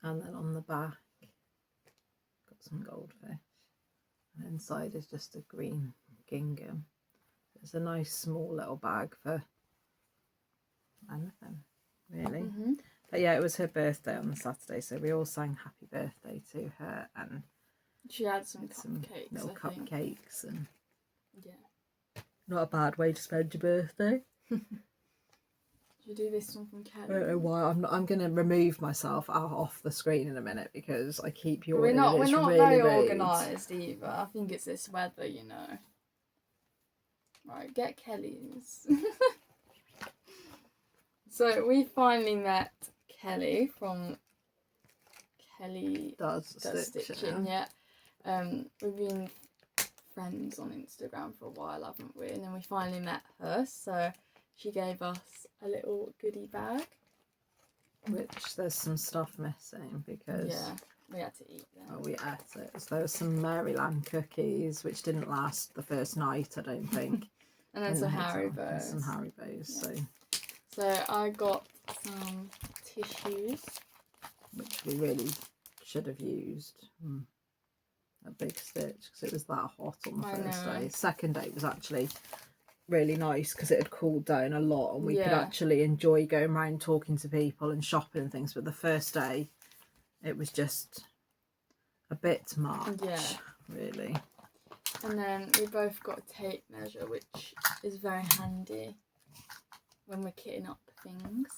and then on the back got some goldfish, and inside is just a green gingham. It's a nice small little bag for anything, really. But yeah, it was her birthday on the Saturday, so we all sang happy birthday to her, and she had some cupcakes, little cupcakes, and yeah, not a bad way to spend your birthday. You do this one from Kelly. I don't know why. I'm going to remove myself off the screen in a minute, because I keep your. We're not really very organised either. I think it's this weather, you know. Right, get Kelly's. So we finally met Kelly from Kelly Does Stitching. Yeah. We've been friends on Instagram for a while, haven't we? And then we finally met her, so she gave us a little goodie bag. Which there's some stuff missing, because we had to eat them. Oh, we ate it. So there was some Maryland cookies, which didn't last the first night, I don't think. And then some Haribos. Some Haribos, yeah. So I got some tissues, which we really should have used at Big Stitch, because it was that hot on the first day. Second day was actually really nice, because it had cooled down a lot, and we could actually enjoy going around talking to people and shopping and things. But the first day, it was just a bit much, really. And then we both got a tape measure, which is very handy when we're kitting up things.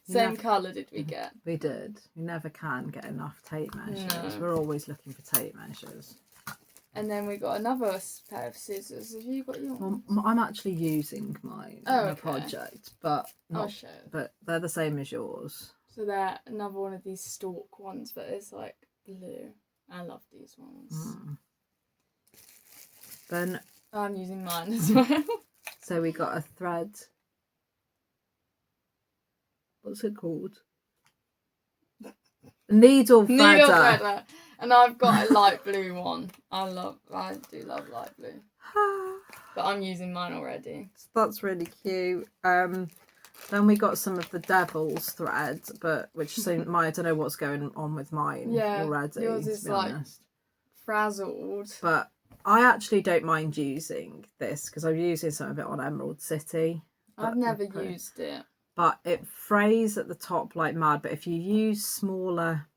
Same colour did we get? We did. We never can get enough tape measures. No. We're always looking for tape measures. And then we got another pair of scissors. Have you got yours? Well, I'm actually using mine in a project, but but they're the same as yours. So they're another one of these stalk ones, but it's like blue. I love these ones. Then I'm using mine as well. So we got a thread. What's it called? Needle threader. And I've got a light blue one. I do love light blue. But I'm using mine already. That's really cute. Then we got some of the devil's thread, but I don't know what's going on with mine already. Yours is like frazzled. But I actually don't mind using this, because I'm using some of it on Emerald City. I've never used it. But it frays at the top like mad. But if you use smaller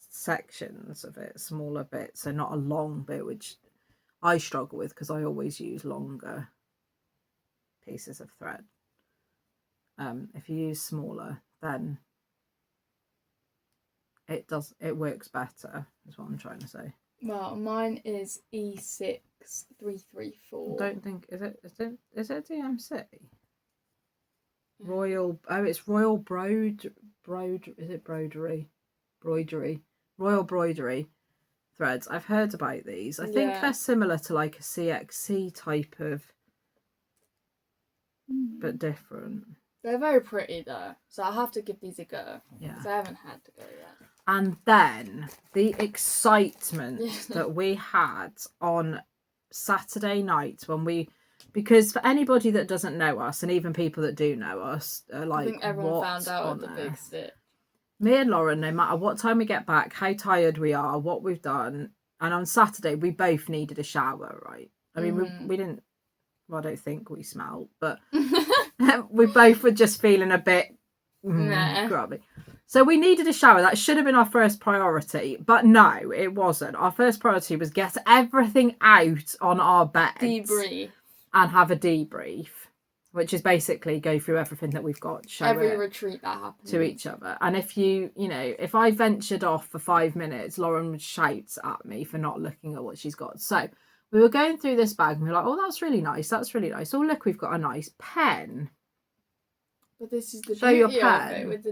sections of it, smaller bits, so not a long bit, which I struggle with because I always use longer pieces of thread. If you use smaller, then it works better, is what I'm trying to say. Well, mine is E6334. I don't think is it DMC? Royal it's Royal Broidery Royal Broidery threads. I've heard about these. I think they're similar to like a CXC type of, but different. They're very pretty though, so I'll have to give these a go. Yeah, because I haven't had to go yet. And then the excitement that we had on Saturday night when because for anybody that doesn't know us, and even people that do know us, are like, I think everyone found out at the big stitch. Me and Lauren, no matter what time we get back, how tired we are, what we've done, and on Saturday we both needed a shower, right? I mean, we didn't. Well, I don't think we smelled, but we both were just feeling a bit grubby. So we needed a shower. That should have been our first priority, but no, it wasn't. Our first priority was get everything out on our beds, debrief, and have a debrief, which is basically go through everything that we've got, show every retreat that happened to each other. And if if I ventured off for 5 minutes, Lauren would shout at me for not looking at what she's got. So we were going through this bag and we were like, oh, that's really nice. That's really nice. Oh, look, we've got a nice pen. But this is the show your beauty pen of it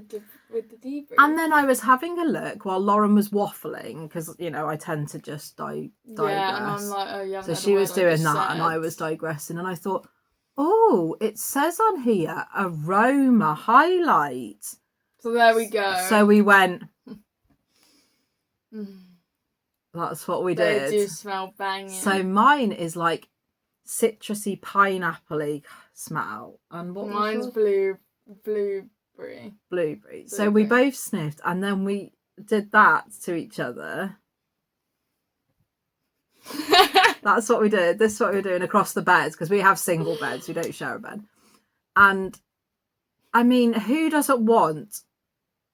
with the debrief. And then I was having a look while Lauren was waffling because I tend to just digress. Yeah, and I'm like, oh yeah. So she was doing that, and I was digressing, and I thought, oh, it says on here aroma highlight. So there we go. So we went. That's what we did. They do smell banging. So mine is like citrusy, pineapple-y smell, and what mine's blueberry. So we both sniffed, and then we did that to each other. That's what we did. This is what we were doing across the beds, because we have single beds. We don't share a bed. And I mean, who doesn't want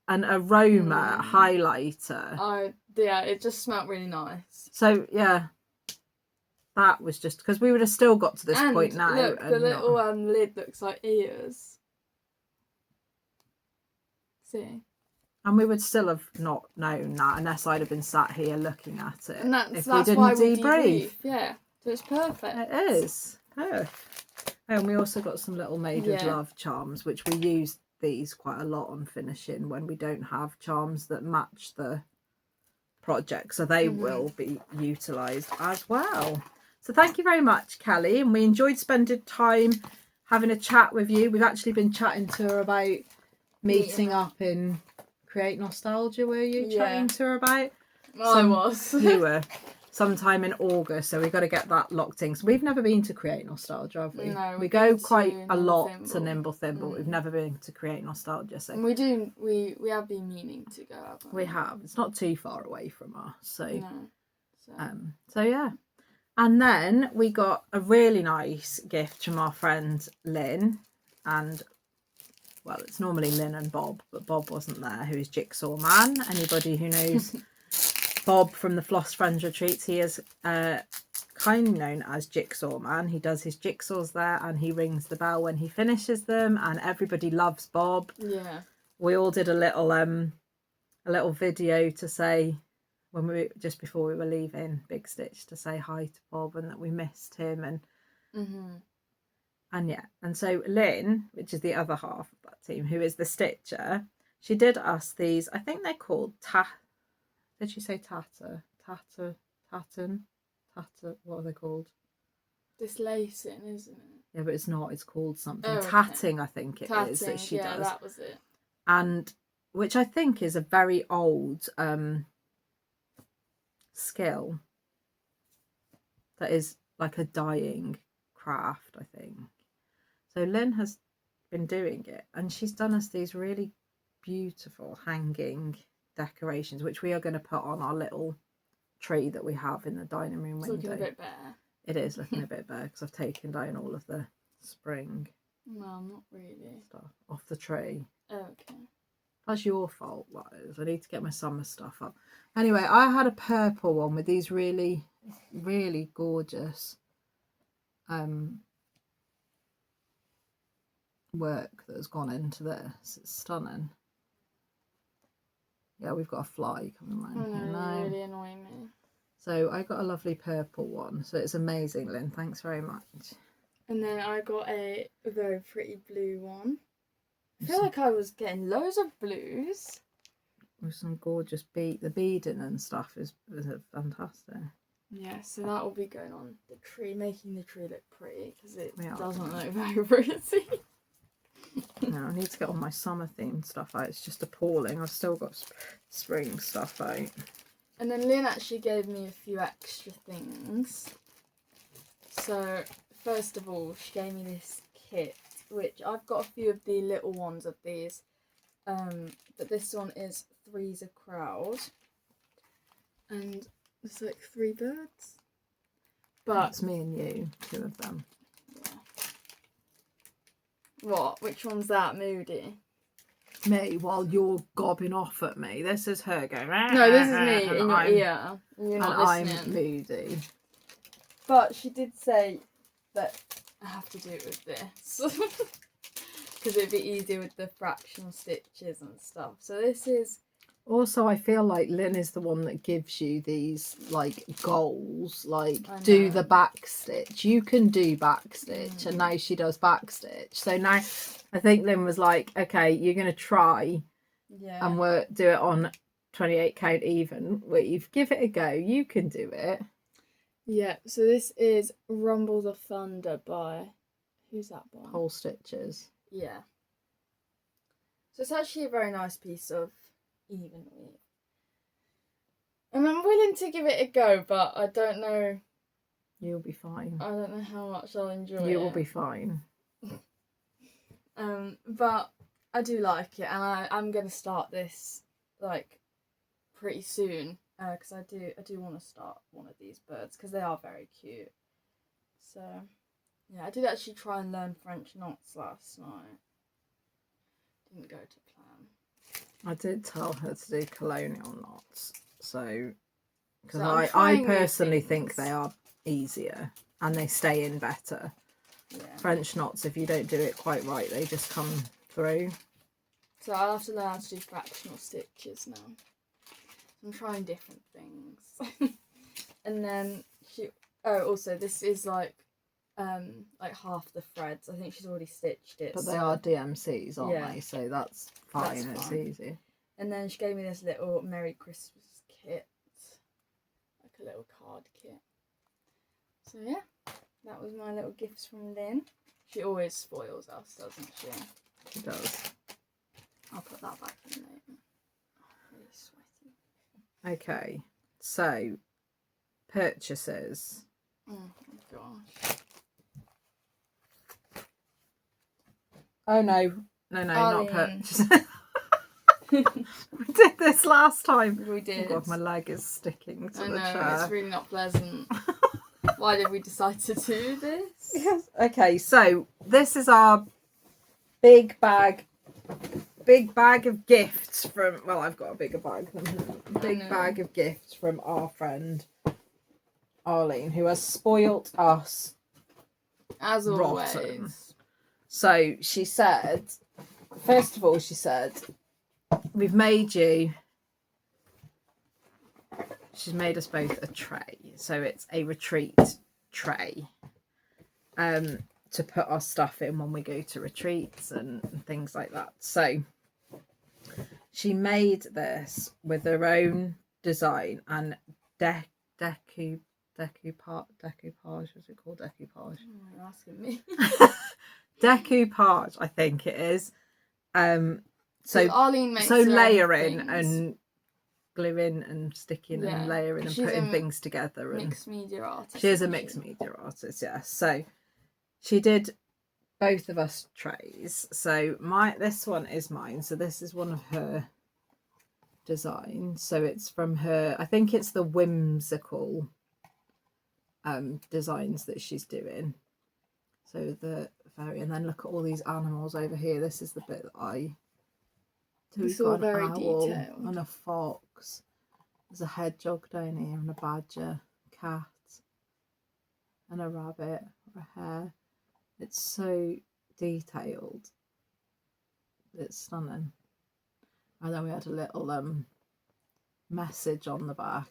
an aroma highlighter? Yeah, it just smelled really nice. So yeah, that was just because we would have still got to this point now. Look, the little lid looks like ears. See? And we would still have not known that unless I'd have been sat here looking at it. And that's we didn't why we debrief. Yeah, so it's perfect. It is. Perfect. And we also got some little made with love charms, which we use these quite a lot on finishing when we don't have charms that match the project. So they will be utilised as well. So thank you very much, Kelly. And we enjoyed spending time having a chat with you. We've actually been chatting to her about meeting up in Create Nostalgia, were you chatting to her about? I was. You were. Sometime in August, so we've got to get that locked in. So we've never been to Create Nostalgia, have we? No, we go quite a lot to Nimble Thimble. We've never been to Create Nostalgia. So and we have been meaning to go, haven't we? We have. It's not too far away from us. So no. So yeah. And then we got a really nice gift from our friend Lynn, and well, it's normally Lynn and Bob, but Bob wasn't there, who is Jigsaw Man. Anybody who knows Bob from the Floss Friends Retreats, he is kind of known as Jigsaw Man. He does his jigsaws there and he rings the bell when he finishes them, and everybody loves Bob. Yeah. We all did a little video to say, when we just before we were leaving Big Stitch, to say hi to Bob and that we missed him, and and yeah, and so Lynn, which is the other half of that team, who is the stitcher, she did us these. I think they're called Did she say tatter? What are they called? Dislacing, isn't it? Yeah, but it's not. It's called something. Oh, okay. Tatting, I think it is that she does. Yeah, that was it. And which I think is a very old skill. That is like a dying craft, I think. So Lynn has been doing it, and she's done us these really beautiful hanging decorations, which we are going to put on our little tree that we have in the dining room window. It's looking a bit bare. It is looking a bit bare because I've taken down all of the spring Well, not really. stuff off the tree. Okay. That's your fault, that is. I need to get my summer stuff up. Anyway, I had a purple one with these really, really gorgeous work that has gone into this. It's stunning. Yeah, we've got a fly coming around here now. Really annoying me. So I got a lovely purple one. So it's amazing, Lynn. Thanks very much. And then I got a very pretty blue one. I feel like I was getting loads of blues. With some gorgeous the beading and stuff is fantastic. Yeah, so that will be going on the tree, making the tree look pretty, because it doesn't look very pretty. Now I need to get all my summer themed stuff out. It's just appalling. I've still got spring stuff out. And then Lynn actually gave me a few extra things. So first of all, she gave me this kit, which I've got a few of the little ones of these. But this one is Three's a Crowd. And it's like 3 birds. But it's me and you, 2 of them. Yeah. What? Which one's that, Moody? Me, while you're gobbing off at me. This is her going. No, this is me in your ear. You're not listening. I'm Moody. But she did say that I have to do it with this. Because it'd be easier with the fractional stitches and stuff. So this is... Also, I feel like Lynn is the one that gives you these, like, goals. Like, do the back stitch. You can do back stitch. And now she does back stitch. So now I think Lynn was like, okay, you're going to try. Yeah. And do it on 28 count even weave. Give it a go. You can do it. Yeah. So this is Rumbles of Thunder by... Who's that by? Whole Stitches. Yeah. So it's actually a very nice piece of even weave. And I'm willing to give it a go, but I don't know. You'll be fine. I don't know how much I'll enjoy it. You will be fine. But I do like it, and I'm going to start this like pretty soon because I do want to start one of these birds because they are very cute. So yeah, I did actually try and learn French knots last night. Didn't go to plan. I did tell her to do colonial knots, so because So I personally think they are easier and they stay in better. Yeah. French knots, if you don't do it quite right, they just come through. So I'll have to learn how to do fractional stitches now. I'm trying different things. And then also this is like half the threads. I think she's already stitched it. But they are DMCs, aren't they? So that's fine. That's it's fine. easy. And then she gave me this little Merry Christmas kit. Like a little card kit. So yeah, that was my little gifts from Lynn. She always spoils us, doesn't she? She does. I'll put that back in later. Really sweaty. Okay, so purchases. Oh my gosh. Oh no, not Arlene. purchases. We did this last time. We did. Oh God, my leg is sticking to I the know, chair. it's really not pleasant. Why did we decide to do this? Yes. Okay, so this is our big bag of gifts from, well, I've got a bigger bag than her. Big bag of gifts from our friend Arlene, who has spoilt us As always. rotten. So she said, first of all, she said, we've made you, she's made us both a tray. So it's a retreat tray to put our stuff in when we go to retreats and things like that. So she made this with her own design and decoupage, what's it called? Decoupage. Oh, you're asking me. Decoupage, I think it is. So Arlene makes so her own layering things. and gluing and sticking and layering and She's putting a things together. And mixed media artist. she is a mixed media artist, yes. So she did both of us trays. So this one is mine. So this is one of her designs. So it's from her, I think it's the whimsical designs that she's doing. So the fairy, and then look at all these animals over here. This is the bit that I do. It's all very owl detailed. and a fox. There's a hedgehog down here and a badger, cat, and a rabbit or a hare. It's so detailed. It's stunning. And then we had a little message on the back.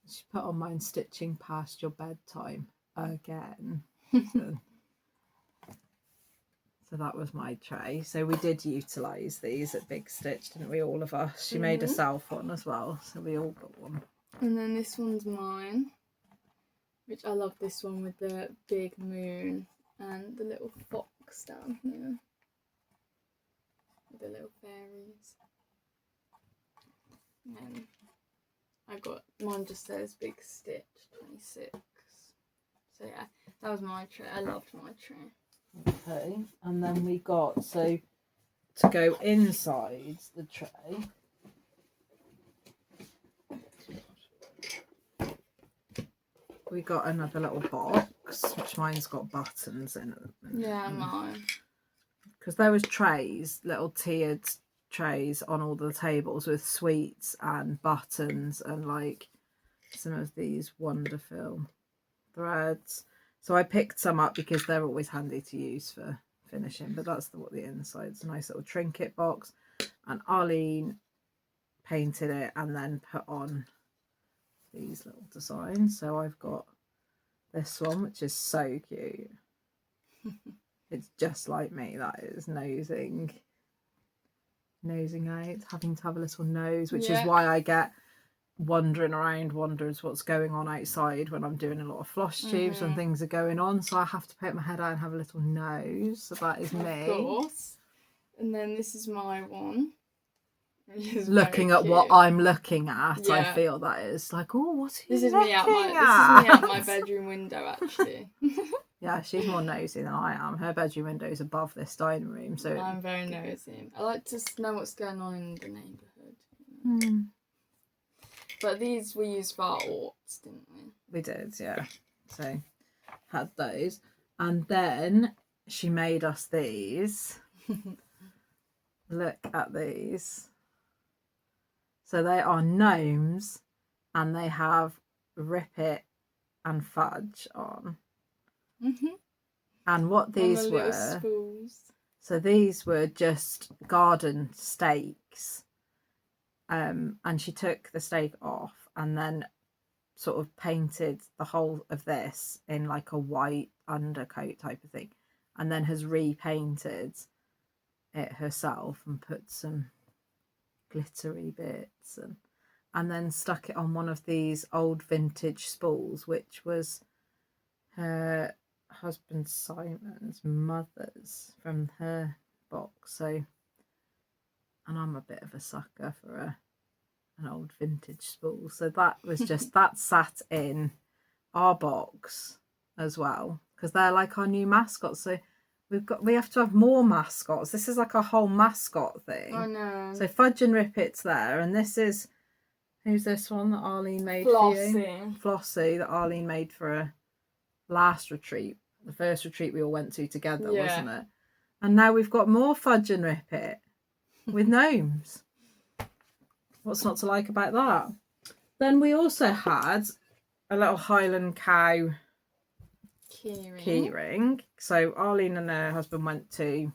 She put on mine, stitching past your bedtime again. So that was my tray. So we did utilise these at Big Stitch, didn't we, all of us? She made herself one as well, so we all got one. And then this one's mine, which I love this one with the big moon and the little fox down here. the little fairies. And then I got mine just says Big Stitch 26. So yeah, that was my tray. I loved my tray. Okay, and then we got, so to go inside the tray, we got another little box, which mine's got buttons in it. Yeah, mine. Because there was trays, little tiered trays on all the tables with sweets and buttons and like some of these wonderful threads. So I picked some up because they're always handy to use for finishing, but that's what the inside's a nice little trinket box. And Arlene painted it and then put on these little designs. So I've got this one, which is so cute. It's just like me, that is nosing out, having to have a little nose, which is why I get wandering around, wonders what's going on outside when I'm doing a lot of Flosstubes and things are going on, so I have to poke my head out and have a little nose. So that is me. Of course. And then this is my one. Looking at what I'm looking at, I feel that is like, oh, what's he This is looking me out my bedroom window, actually. Yeah, she's more nosy than I am. Her bedroom window is above this dining room, so I'm very nosy. I like to know what's going on in the neighbourhood. But these we used for our orts, didn't we? We did, yeah. So had those, and then she made us these. Look at these. So they are gnomes, and they have Rip It and Fudge on. And what these were, so these were just garden stakes, and she took the stake off and then sort of painted the whole of this in like a white undercoat type of thing, and then has repainted it herself and put some glittery bits and then stuck it on one of these old vintage spools, which was her husband Simon's mother's from her box. So, and I'm a bit of a sucker for an old vintage spool, so that was just that sat in our box as well, because they're like our new mascots. So we have to have more mascots. This is like a whole mascot thing. I know. So Fudge and Rip It's there, and this is, who's this one that Arlene made Flossie. for you? Flossie, that Arlene made for a last retreat, the first retreat we all went to together, wasn't it? And now we've got more Fudge and Rip It with gnomes. What's not to like about that? Then we also had a little Highland cow keyring. So Arlene and her husband went to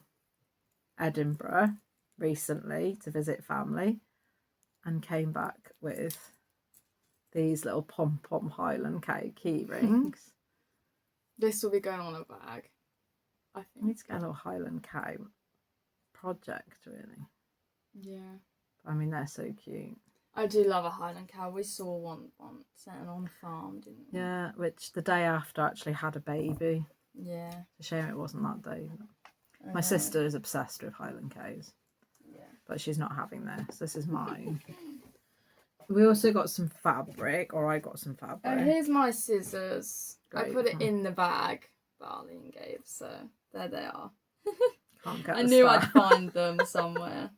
Edinburgh recently to visit family and came back with these little pom-pom Highland cow key rings. This will be going on a bag, I think. I need to get a little Highland cow project, really. Yeah. I mean, they're so cute. I do love a Highland cow. We saw one once on a farm, didn't we? Yeah, which the day after actually had a baby. Yeah. It's a shame it wasn't that day. My sister is obsessed with Highland cows. Yeah. But she's not having this. This is mine. We also got some fabric, or I got some fabric. Oh, here's my scissors. Great. I put it in the bag that Arlene gave, so there they are. Can't get I knew I'd find them somewhere.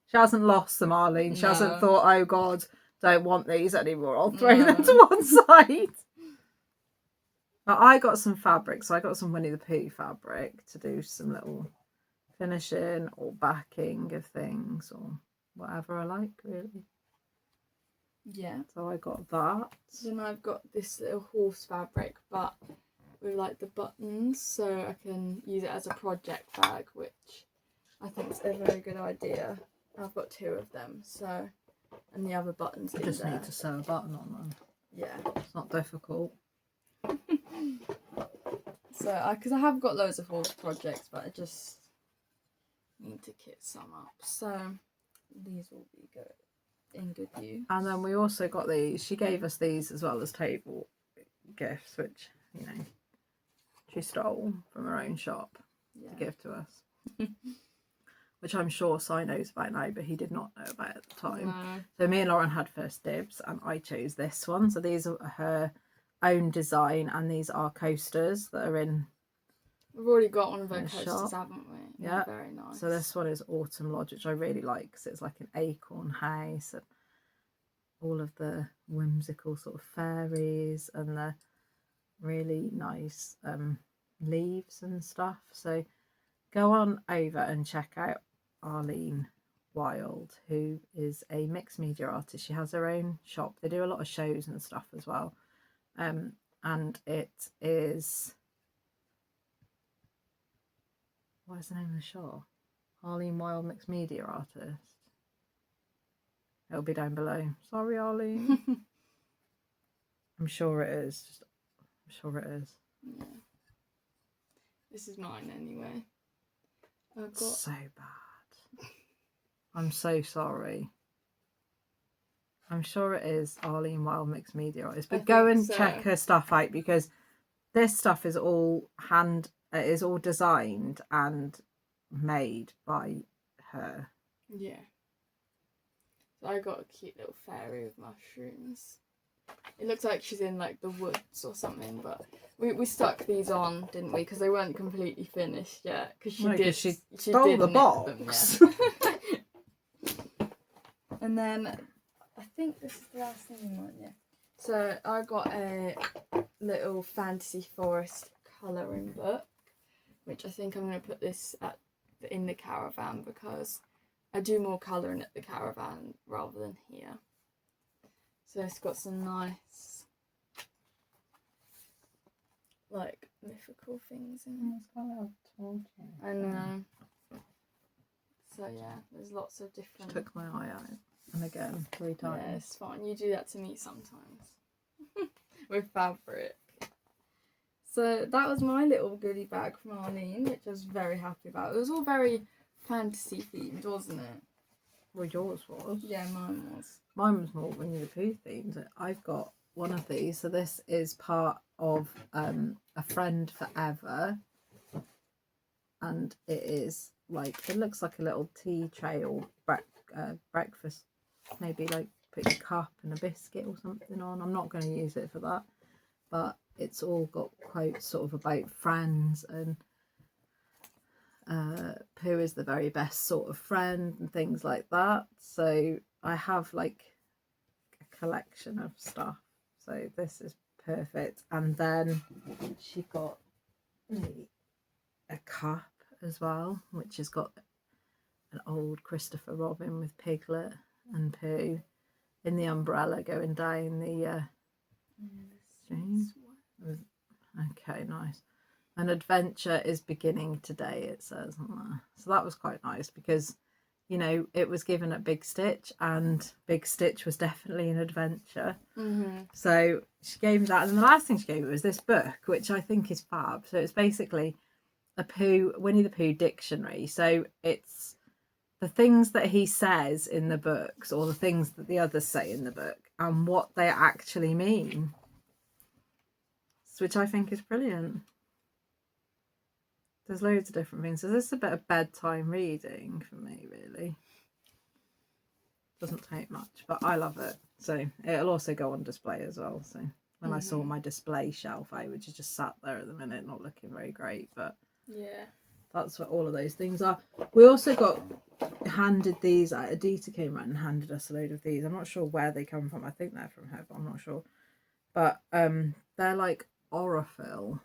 She hasn't lost them, Arlene. She hasn't thought, oh God, don't want these anymore. I'll throw them to one side. But I got some fabric. So I got some Winnie the Pooh fabric to do some little finishing or backing of things or whatever I like, really. Yeah. So I got that. Then I've got this little horse fabric, but with like the buttons, so I can use it as a project bag, which I think is a very good idea. I've got 2 of them, so, and the other buttons You just need to sew a button on them. Yeah. It's not difficult. So, because I have got loads of horse projects, but I just need to kit some up. So, these will be good, in good use. And then we also got these. She gave us these as well as table gifts, which, you know, she stole from her own shop to give to us. which I'm sure Si knows about now, but he did not know about at the time. No. So me and Lauren had first dibs, and I chose this one. So these are her own design, and these are coasters that are in. We've already got one of our coasters, shop. haven't we? Yeah, very nice. So this one is Autumn Lodge, which I really like because it's like an acorn house and all of the whimsical sort of fairies and the really nice leaves and stuff. So go on over and check out Arlene Wild, who is a mixed media artist. She has her own shop. They do a lot of shows and stuff as well. And it is, what is the name of the shop? Arlene Wild Mixed Media Artist. It'll be down below. Sorry, Arlene. I'm sure it is. I'm sure it is. Yeah. This is mine anyway. I've got... So bad. I'm so sorry. I'm sure it is Arlene Wild Mixed Media Artist. But go and check her stuff out, because this stuff is all designed and made by her. Yeah. So I got a cute little fairy with mushrooms. It looks like she's in like the woods or something, but we stuck these on, didn't we? Because they weren't completely finished yet. Because she stole the box. Them, yeah. And then I think this is the last thing in mine, yeah. So I got a little fantasy forest colouring book, which I think I'm going to put this in the caravan, because I do more colouring at the caravan rather than here. So it's got some nice, like, mythical things in it. It's got a little torch. I know. So yeah, there's lots of different... She took my eye out. And again, 3 times. Yeah, it's fine. You do that to me sometimes. With fabric. So that was my little goodie bag from Arlene, which I was very happy about. It was all very fantasy themed, wasn't it? Well, yours was. Yeah, mine was. Mine was more Winnie the Pooh themed. I've got one of these. So this is part of A Friend Forever. And it is like, it looks like a little tea tray or breakfast. Maybe like put your cup and a biscuit or something on. I'm not going to use it for that. But it's all got quotes sort of about friends, and Pooh is the very best sort of friend and things like that. So I have like a collection of stuff. So this is perfect. And then she got a cup as well, which has got an old Christopher Robin with Piglet and Pooh in the umbrella going down the stream. Okay, nice. An adventure is beginning today, it says on there. So that was quite nice, because, you know, it was given at Big Stitch, and Big Stitch was definitely an adventure. So she gave me that, and then the last thing she gave me was this book, which I think is fab. So it's basically a Winnie the Pooh dictionary. So it's the things that he says in the books, or the things that the others say in the book, and what they actually mean, which I think is brilliant. There's loads of different things. So this is a bit of bedtime reading for me, really. Doesn't take much, but I love it. So it'll also go on display as well. So when I saw my display shelf out, which is just sat there at the minute, not looking very great, but yeah, that's what all of those things are. We also got handed these out. Adita came around and handed us a load of these. I'm not sure where they come from. I think they're from her, but I'm not sure. But they're like Aurifil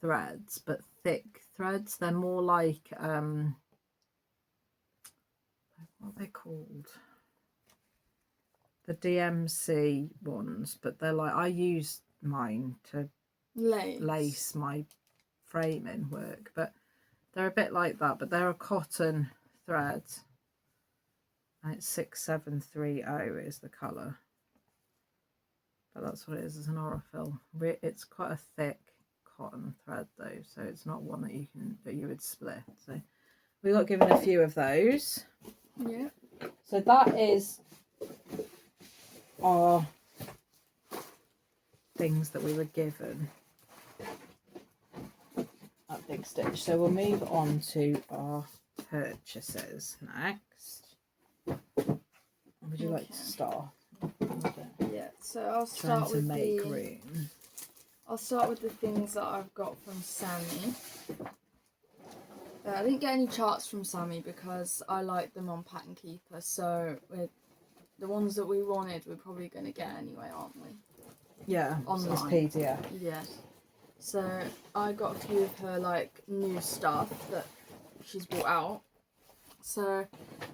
threads, but thick threads. They're more like what are they called? The DMC ones, but they're like, I use mine to lace my framing work, but they're a bit like that, but they're a cotton thread, and it's 6730 is the colour, but that's what it is. It's an Aurifil. It's quite a thick cotton thread though, so it's not one that you would split. So we got given a few of those. Yeah, so that is our things that we were given at Big Stitch. So we'll move on to our purchases next. Would you like to start? Yeah, so I'll Trying start to with make room. I'll start with the things that I've got from Sammy. I didn't get any charts from Sammy because I like them on Pattern Keeper, so the ones that we wanted we're probably going to get anyway, aren't we? Yeah, online. it's PDF. Yeah. So I got a few of her like new stuff that she's brought out. So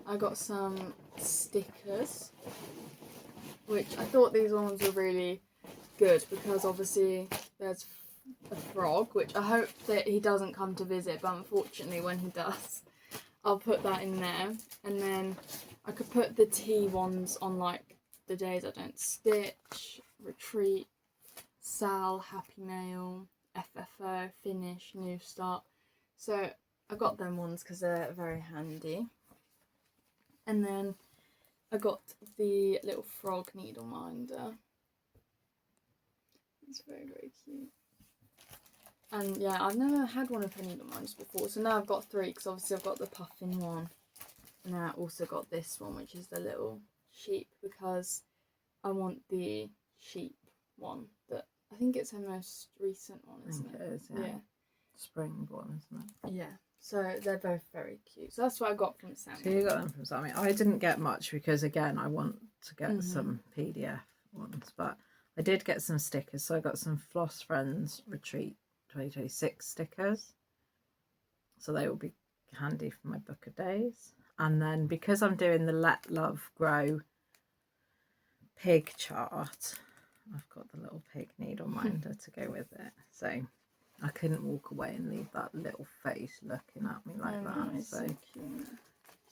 I got some stickers, which I thought these ones were really good because obviously there's a frog, which I hope that he doesn't come to visit, but unfortunately when he does, I'll put that in there. And then I could put the T ones on like the days I don't stitch, retreat, Sal, Happy Mail, FFO, Finish, New Start. So I got them ones because they're very handy. And then I got the little frog needle minder. It's very, very cute. And yeah, I've never had one of her needle minders before, so now I've got 3 because obviously I've got the puffin one. And then I also got this one, which is the little sheep, because I want the sheep one that I think it's her most recent one, isn't it? It is, yeah. Spring one, isn't it? Yeah. So they're both very cute. So that's what I got from Sammy. So you got them from Sammy. I didn't get much because again I want to get some PDF ones, but I did get some stickers. So I got some Floss Friends Retreat 2026 stickers. So they will be handy for my book of days. And then because I'm doing the Let Love Grow pig chart, I've got the little pig needle minder to go with it. So I couldn't walk away and leave that little face looking at me like that. Nice, so cute.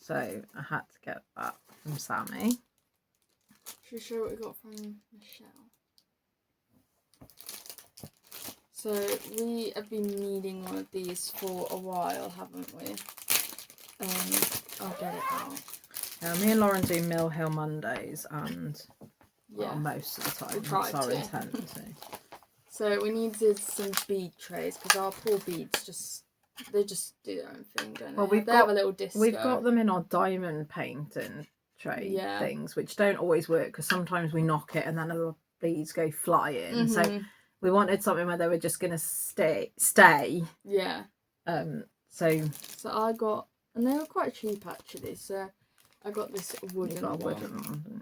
So I had to get that from Sammy. Should we show what we got from Michelle? So we have been needing one of these for a while, haven't we? I'll get it out. Me and Lauren do Mill Hill Mondays, and Yeah, most of the time that's our intent to. So we needed some bead trays because our poor beads they just do their own thing, don't they? Well, they have a little disco. We've got them in our diamond painting tray things, which don't always work because sometimes we knock it and then the beads go flying. So we wanted something where they were just gonna stay. Yeah. So I got, and they were quite cheap actually. So I got this wooden one. Didn't you?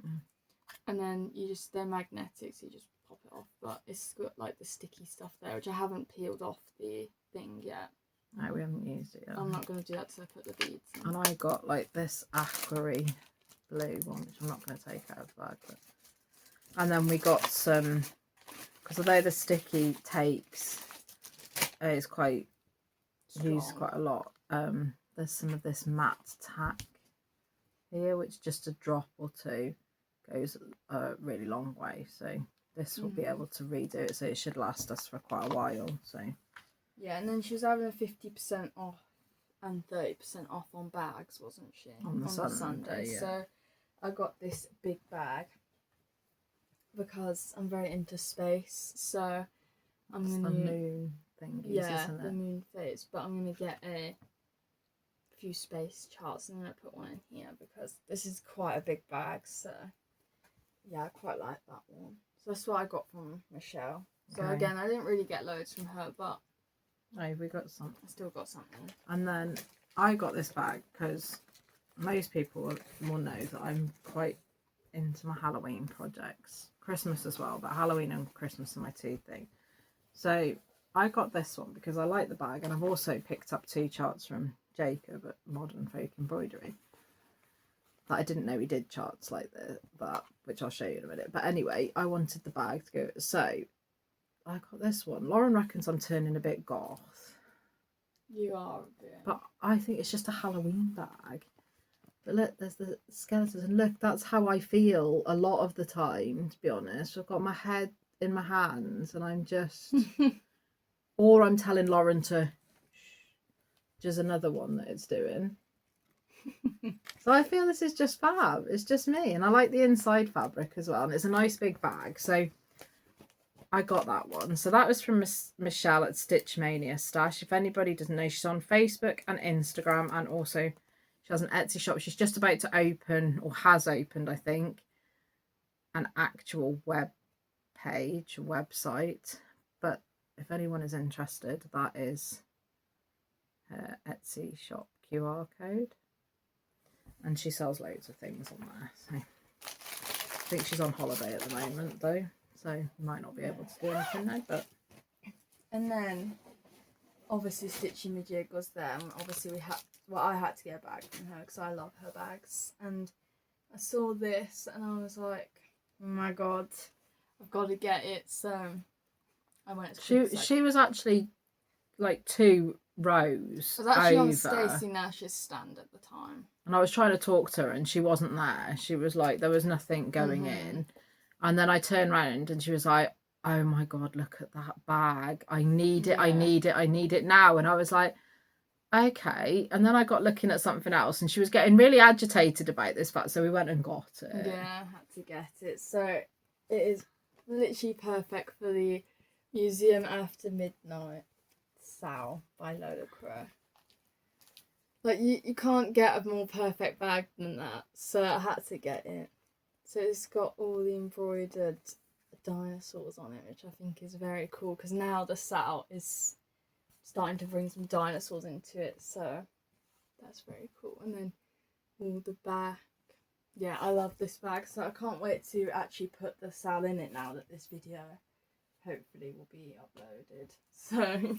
And then they're magnetic, so you just pop it off. But it's got like the sticky stuff there, which I haven't peeled off the thing yet. No, we haven't used it yet. I'm not going to do that till I put the beads in. And I got like this aquary blue one, which I'm not going to take out of the bag. But... And then we got some, because although the sticky takes is quite used quite a lot, there's some of this matte tack here, which just a drop or two goes a really long way. So this will be able to redo it, so it should last us for quite a while. So yeah, and then she was having a 50% off and 30% off on bags, wasn't she? On the Sunday, yeah. So I got this big bag because I'm very into space. So I'm going to... the moon thingies, isn't it? The moon phase. But I'm going to get a few space charts and then I put one in here because this is quite a big bag. So yeah, I quite like that one. So that's what I got from Michelle. So again, I didn't really get loads from her, but we got some. I still got something. And then I got this bag because most people will know that I'm quite into my Halloween projects. Christmas as well, but Halloween and Christmas are my 2 things. So I got this one because I like the bag, and I've also picked up 2 charts from Jacob at Modern Folk Embroidery that I didn't know he did charts like that, which I'll show you in a minute. But anyway, I wanted the bag to go. So I got this one. Lauren reckons I'm turning a bit goth. You are a bit. But I think it's just a Halloween bag. But look, there's the skeletons. And look, that's how I feel a lot of the time, to be honest. I've got my head in my hands and I'm just... or I'm telling Lauren to... Just another one that it's doing. So I feel this is just fab. It's just me. And I like the inside fabric as well. And it's a nice big bag. So... I got that one. So that was from Michelle at Stitch Mania Stash. If anybody doesn't know, she's on Facebook and Instagram and also She has an Etsy shop. She's just about to open, or has opened, I think, an actual web page, website. But if anyone is interested, that is her Etsy shop QR code. And she sells loads of things on there. So I think she's on holiday at the moment, though. So might not be able to do anything now, but... And then, obviously, Stitchamajig was there. And obviously, I had to get a bag from her because I love her bags. And I saw this and I was like, oh my god, I've got to get it. So I went. She was actually like 2 rows. I was actually over. on Stacey Nash's stand at the time. And I was trying to talk to her and she wasn't there. She was like, there was nothing going in. And then I turned around and she was like, oh my god, look at that bag. I need it, I need it, I need it now. And I was like, okay. And then I got looking at something else and she was getting really agitated about this fact, so we went and got it. Yeah, I had to get it. So it is literally perfect for the Museum After Midnight Sal by Lola Crow. Like, you can't get a more perfect bag than that, so I had to get it. So it's got all the embroidered dinosaurs on it, which I think is very cool, because now the Sal is starting to bring some dinosaurs into it, so that's very cool. And then all the back. Yeah, I love this bag, so I can't wait to actually put the Sal in it now that this video hopefully will be uploaded. So...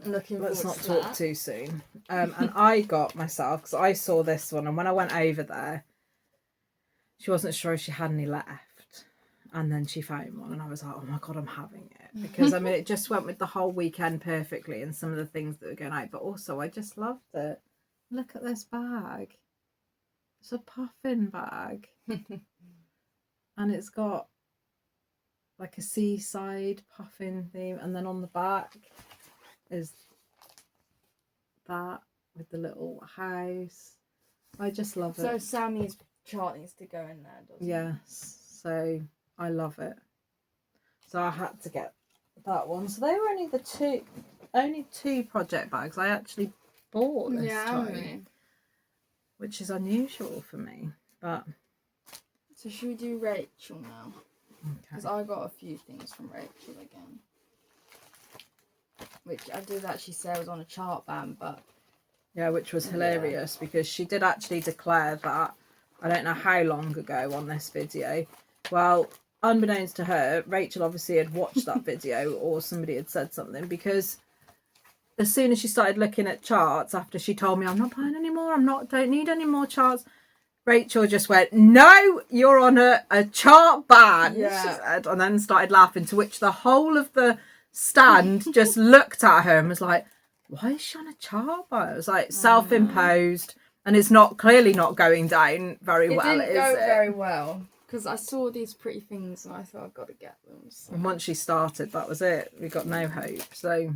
Let's not talk too soon. And I got myself, because I saw this one, and when I went over there, she wasn't sure if she had any left, and then she found one, and I was like, oh my god, I'm having it, because I mean it just went with the whole weekend perfectly, and some of the things that were going out, but also I just loved it. Look at this bag. It's a puffin bag. And it's got like a seaside puffin theme, and then on the back is that with the little house. I just love it. So Sammy's chart needs to go in there, doesn't it? Yes, so I love it. So I had to get that one. So they were only two project bags I actually bought this time, which is unusual for me. But so should we do Rachel now? Because I got a few things from Rachel again, which I did actually say was on a chart band, but yeah, which was hilarious because she did actually declare that, I don't know how long ago on this video. Well, unbeknownst to her, Rachel obviously had watched that video or somebody had said something, because as soon as she started looking at charts after she told me I'm not buying any more, don't need any more charts, Rachel just went, no, you're on a chart ban, she said, and then started laughing, to which the whole of the stand just looked at her and was like, why is she on a chart ban? It was like self-imposed, and it's clearly not going down very well, is it? It didn't go very well, because I saw these pretty things and I thought I've got to get them. So. And once she started, that was it. We got no hope. So,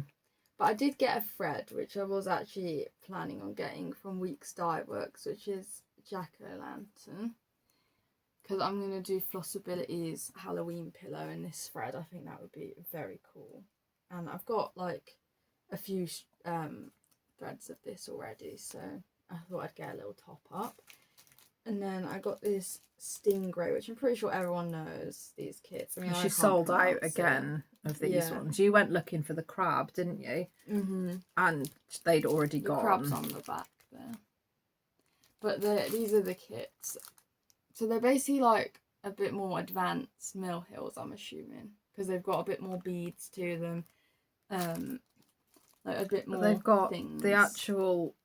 but I did get a thread, which I was actually planning on getting from Weeks Dye Works, which is Jack-o'-lantern, because I'm going to do Flossability's Halloween pillow in this thread. I think that would be very cool. And I've got like a few threads of this already, so I thought I'd get a little top up. And then I got this Stingray, which I'm pretty sure everyone knows these kits. I mean, she sold out again of these ones. You went looking for the crab, didn't you? Mm-hmm. And they'd already gone. The crab's on the back there. But these are the kits. So they're basically like a bit more advanced Mill Hills, I'm assuming, because they've got a bit more beads to them. Like a bit more. They've got things. The actual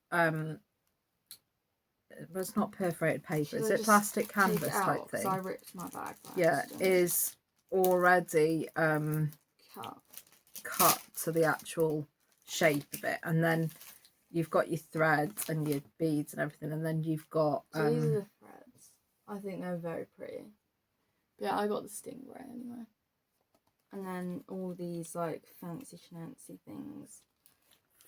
it's not perforated paper. Is it plastic canvas type thing? I ripped my bag. Is already cut to the actual shape of it, and then you've got your threads and your beads and everything, and then you've got so these are the threads. I think they're very pretty. But yeah, I got the Stingray anyway. And then all these like fancy schnancy things.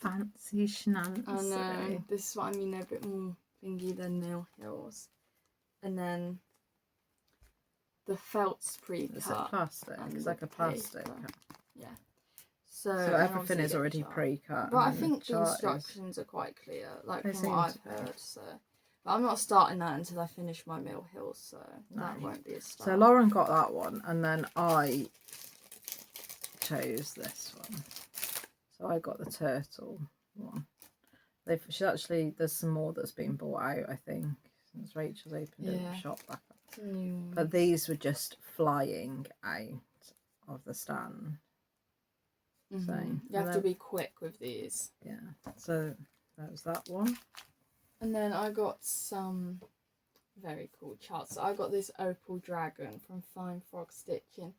Fancy schnancy. I know. This is what I mean, they're a bit more thingy than Mill Hills. And then the felt's pre-cut. Is it plastic? It's like a plastic. Yeah. So everything is already pre-cut. But I think the instructions are quite clear, like from what I've heard. So, but I'm not starting that until I finish my Mill Hill, so that won't be a start. So Lauren got that one, and then I chose this one. So I got the turtle one. There's some more that's been bought out, I think, since Rachel's opened the shop back up. But these were just flying out of the stand. So you have to be quick with these. Yeah. So that was that one. And then I got some very cool charts. So I got this opal dragon from Fine Frog Stitching,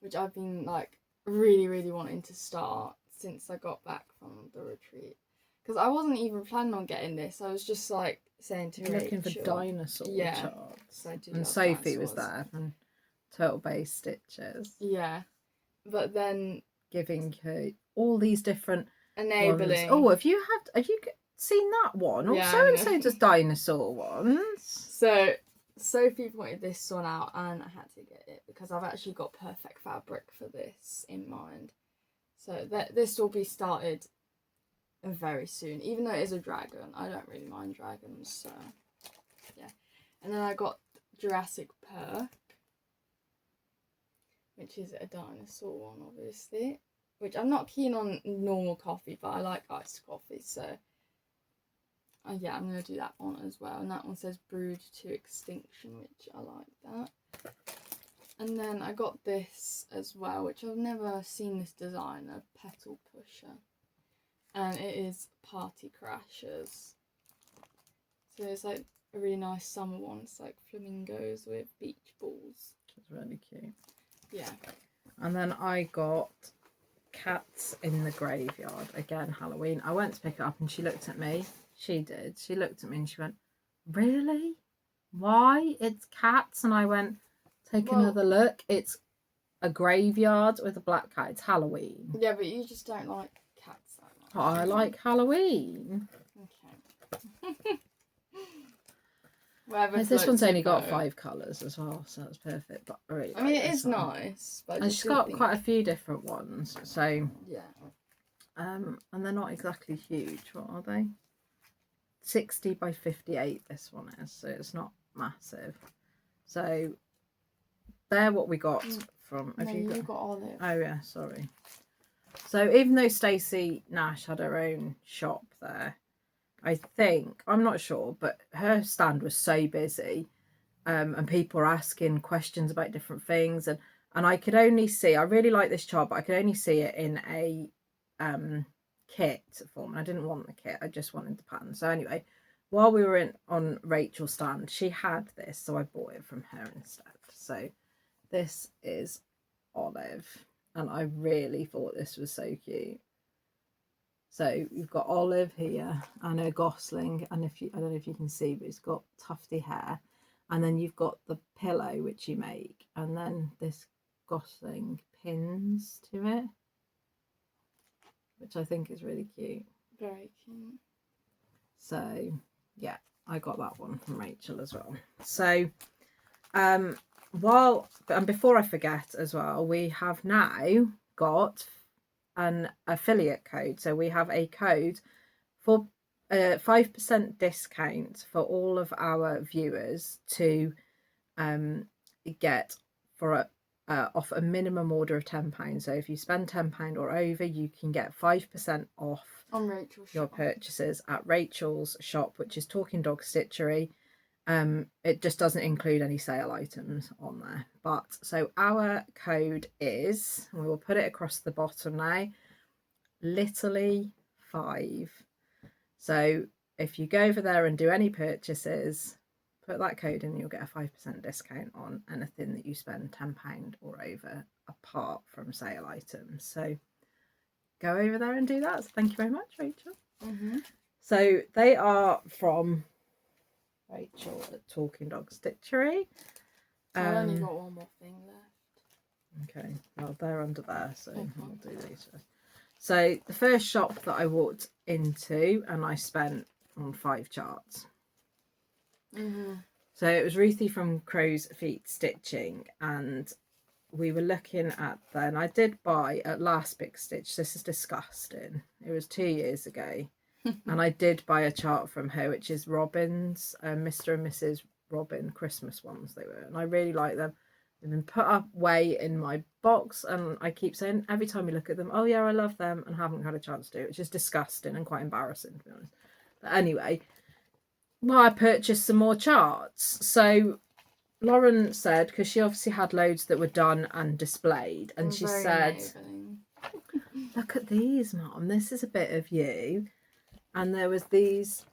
which I've been like really, really wanting to start since I got back from the retreat. Because I wasn't even planning on getting this. I was just like saying to Rachel, looking for dinosaur charts. And Sophie was there from Turtle Bay Stitches. Yeah. But then giving her all these different enabling. Ones. Oh, have you seen that one? Oh, so and so does dinosaur ones. So Sophie pointed this one out, and I had to get it because I've actually got perfect fabric for this in mind. So this will be started very soon, even though it is a dragon. I don't really mind dragons, so yeah. And then I got Jurassic Park, which is a dinosaur one, obviously. Which I'm not keen on normal coffee, but I like iced coffee, so yeah, I'm going to do that one as well. And that one says brewed to extinction, which I like that. And then I got this as well, which I've never seen this design, a petal pusher. And it is Party Crashers. So it's like a really nice summer one. It's like flamingos with beach balls. It's really cute. Yeah. And then I got Cats in the Graveyard. Again, Halloween. I went to pick it up and she looked at me. She did. She looked at me and she went, "Really? Why? It's cats?" And I went, "Take another look. It's a graveyard with a black cat. It's Halloween." Yeah, but you just don't like cats that much. Oh, I like Halloween. Okay. This one's only got 5 colours as well, so that's perfect. But I really I mean, it is nice. But and she's got quite a few different ones, so yeah. And they're not exactly huge. What are they? 60 by 58. This one is, so it's not massive. So they're what we got from. Have you got Olive? Oh yeah, sorry. So even though Stacey Nash had her own shop there, I think, I'm not sure, but her stand was so busy, and people were asking questions about different things, and I could only see, I really like this chart, but I could only see it in a kit form. I didn't want the kit, I just wanted the pattern. So anyway, while we were on Rachel's stand, she had this, so I bought it from her instead. So this is Olive, and I really thought this was so cute. So you've got Olive here and a gosling, and I don't know if you can see, but it's got tufty hair, and then you've got the pillow which you make, and then this gosling pins to it, which I think is really cute. Very cute. So yeah, I got that one from Rachel as well. So before I forget as well, we have now got an affiliate code. So we have a code for 5% discount for all of our viewers to get for off a minimum order of £10. So if you spend £10 or over, you can get 5% off on Rachel's your purchases at Rachel's shop, which is Talking Dog Stitchery. It just doesn't include any sale items on there, but so our code is, we will put it across the bottom now, Littlie 5. So if you go over there and do any purchases, put that code in, you'll get a 5% discount on anything that you spend £10 or over, apart from sale items. So go over there and do that. So thank you very much, Rachel. So they are from Rachel at Talking Dog Stitchery. I've only got one more thing left. Okay, well they're under there, so I'll do these first. So the first shop that I walked into, and I spent on 5 charts. So it was Ruthie from Crow's Feet Stitching, and we were looking at then. I did buy at Last Big Stitch. This is disgusting. It was 2 years ago. And I did buy a chart from her, which is Robin's, Mr. and Mrs. Robin Christmas ones they were. And I really like them. They've been put away in my box. And I keep saying every time we look at them, oh yeah, I love them. And haven't had a chance to do it, which is disgusting and quite embarrassing, to be honest. But anyway, well, I purchased some more charts. So Lauren said, because she obviously had loads that were done and displayed, and she said, look at these, Mum, this is a bit of you. And there was these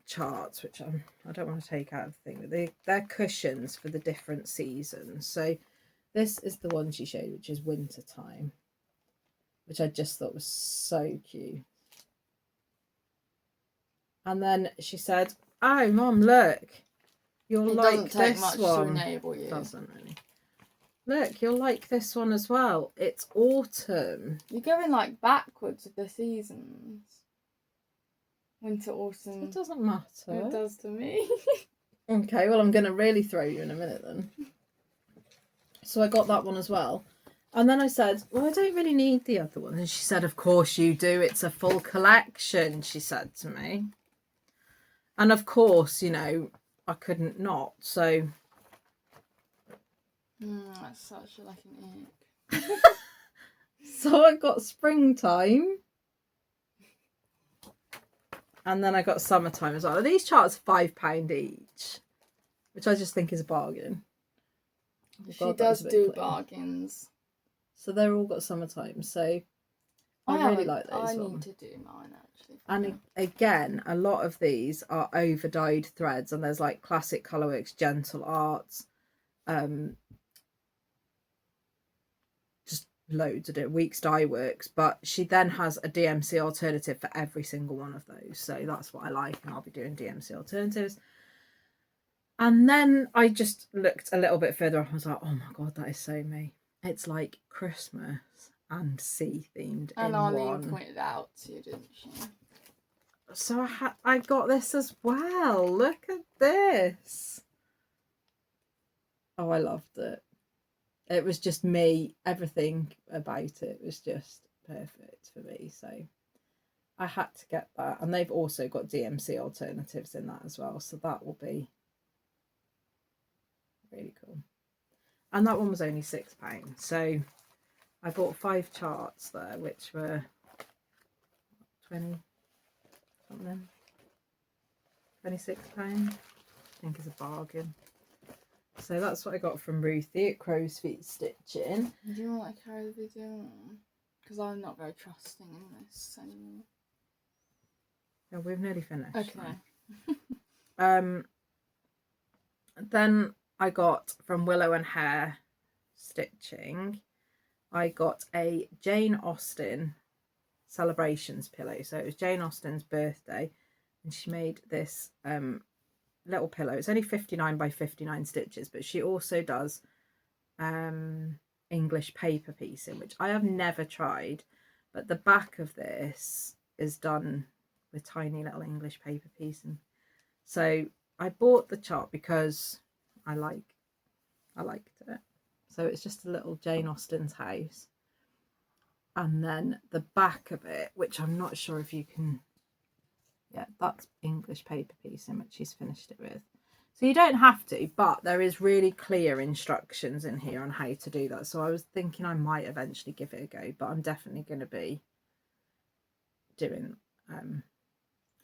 charts, which I don't want to take out of the thing, but they're cushions for the different seasons. So this is the one she showed, which is winter time, which I just thought was so cute. And then she said, oh, Mum, look. You'll like this one. To enable you. Doesn't really. Look, you'll like this one as well. It's autumn. You're going like backwards with the seasons. Winter, autumn. It doesn't matter. It does to me. Okay, well, I'm going to really throw you in a minute then. So I got that one as well. And then I said, well, I don't really need the other one. And she said, of course you do. It's a full collection, she said to me. And of course, you know, I couldn't not, so. That's such like an ick. So I got springtime. And then I got summertime as well. And these charts are £5 each, which I just think is a bargain. She does do bargains. So they're all got summertime, so I really like those. I need to do mine actually. And again, a lot of these are over dyed threads, and there's like classic colourworks, gentle arts, just loads of it, Weeks Dye Works. But she then has a DMC alternative for every single one of those, so that's what I like, and I'll be doing DMC alternatives. And then I just looked a little bit further up and was like, oh my god, that is so me. It's like Christmas and sea themed in one. And Arlene pointed out to you, didn't she? So I got this as well. Look at this. Oh, I loved it. It was just me. Everything about it was just perfect for me. So I had to get that. And they've also got DMC alternatives in that as well. So that will be really cool. And that one was only £6. So I bought 5 charts there, which were 20 something, £26. I think is a bargain. So that's what I got from Ruthie at Crow's Feet Stitching. Do you want to carry the video on? Because I'm not very trusting in this anymore. Yeah, we've nearly finished. Okay. Then I got from Willow and Hare Stitching, I got a Jane Austen celebrations pillow. So it was Jane Austen's birthday, and she made this little pillow. It's only 59 by 59 stitches, but she also does English paper piecing, which I have never tried, but the back of this is done with tiny little English paper piecing. So I bought the chart because I liked it. So it's just a little Jane Austen's house. And then the back of it, which I'm not sure if you can, yeah, that's English paper piecing, which she's finished it with. So you don't have to, but there is really clear instructions in here on how to do that. So I was thinking I might eventually give it a go, but I'm definitely going to be doing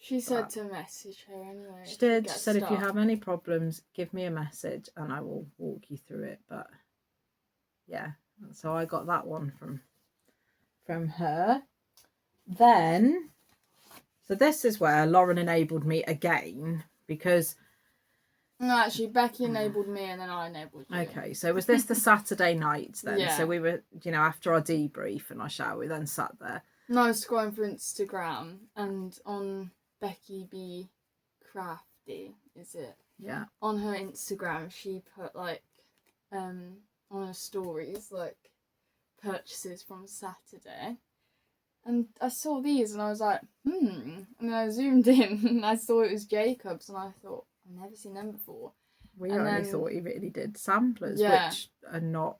she said to message her anyway. She did. She said, if you have any problems, give me a message and I will walk you through it. But yeah, so I got that one from her. Then, so this is where Lauren enabled me again, because no, actually Becky enabled me and then I enabled you. Okay, so was this the Saturday night then? Yeah. So we were, you know, after our debrief and our shower, we then sat there. And I was scrolling through Instagram, and on Becky B Crafty, is it? Yeah. On her Instagram, she put like on her stories like purchases from Saturday, and I saw these and I was like, and then I zoomed in and I saw it was Jacob's, and I thought, I've never seen them before. We And only then- thought he really did samplers, Yeah. which are not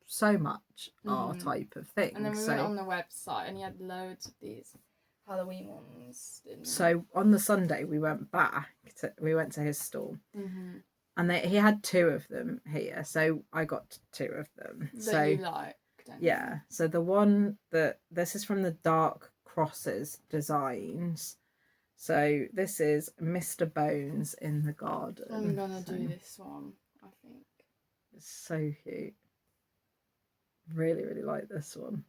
so much our Mhm. type of thing. And then we so, went on the website and he had loads of these Halloween ones. Didn't he? so on the Sunday we went to his stall, Mhm. and he had 2 of them here, so I got 2 of them. That so you like, don't you? yeah, so the one that this is from the Dark Crosses Designs. So this is Mr. Bones in the Garden. I'm gonna So do this one, I think. it's so cute. Really, really like this one.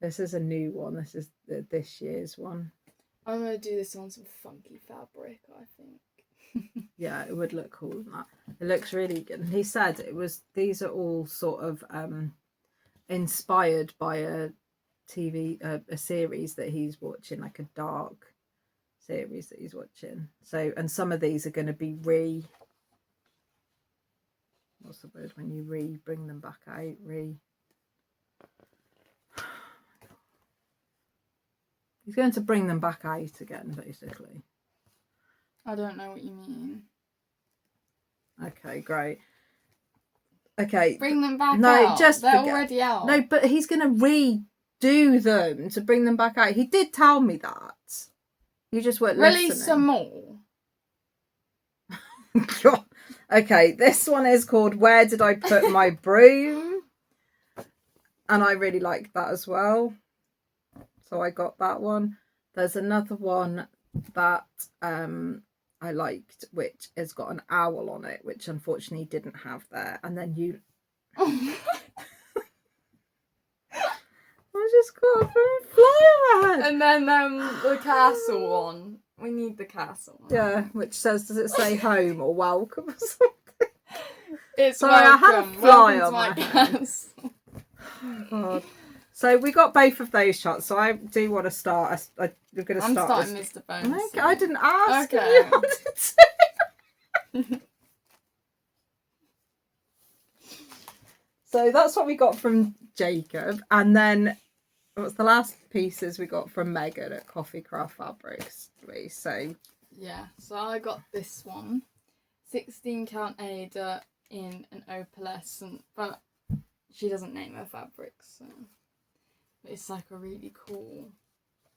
This is a new one. This is this year's one. I'm gonna do this on some funky fabric, I think. Yeah, it would look cool in that. It looks really good. And he said these are all sort of inspired by a series that he's watching, like a dark series that he's watching. So, and some of these are going to be what's the word when you bring them back out? He's going to bring them back out again, basically. I don't know what you mean. Okay, great. Okay. Bring them back No, out. just They're forget- already out. No, but he's going to redo them to bring them back out. He did tell me that. You just weren't Release listening. some more. Okay, this one is called Where Did I Put My Broom? And I really liked that as well. So I got that one. There's another one that I liked, which has got an owl on it, which unfortunately didn't have there. And then you... I just got a fly ahead. And then the castle one. We need the castle one. Yeah, which says, does it say home or welcome or something? It's Sorry, I had a welcome. fly Welcome on to my my head. castle. God. So we got both of those shots. So I do want to start. We're going to I'm start. starting Mr. Bones. Okay, I didn't ask Okay. you how to do. So that's what we got from Jacob, and then what's the last pieces we got from Megan at Coffee Craft Fabrics. So Yeah, so I got this one. 16 count Ada in an opalescent, but she doesn't name her fabrics, so. But it's like a really cool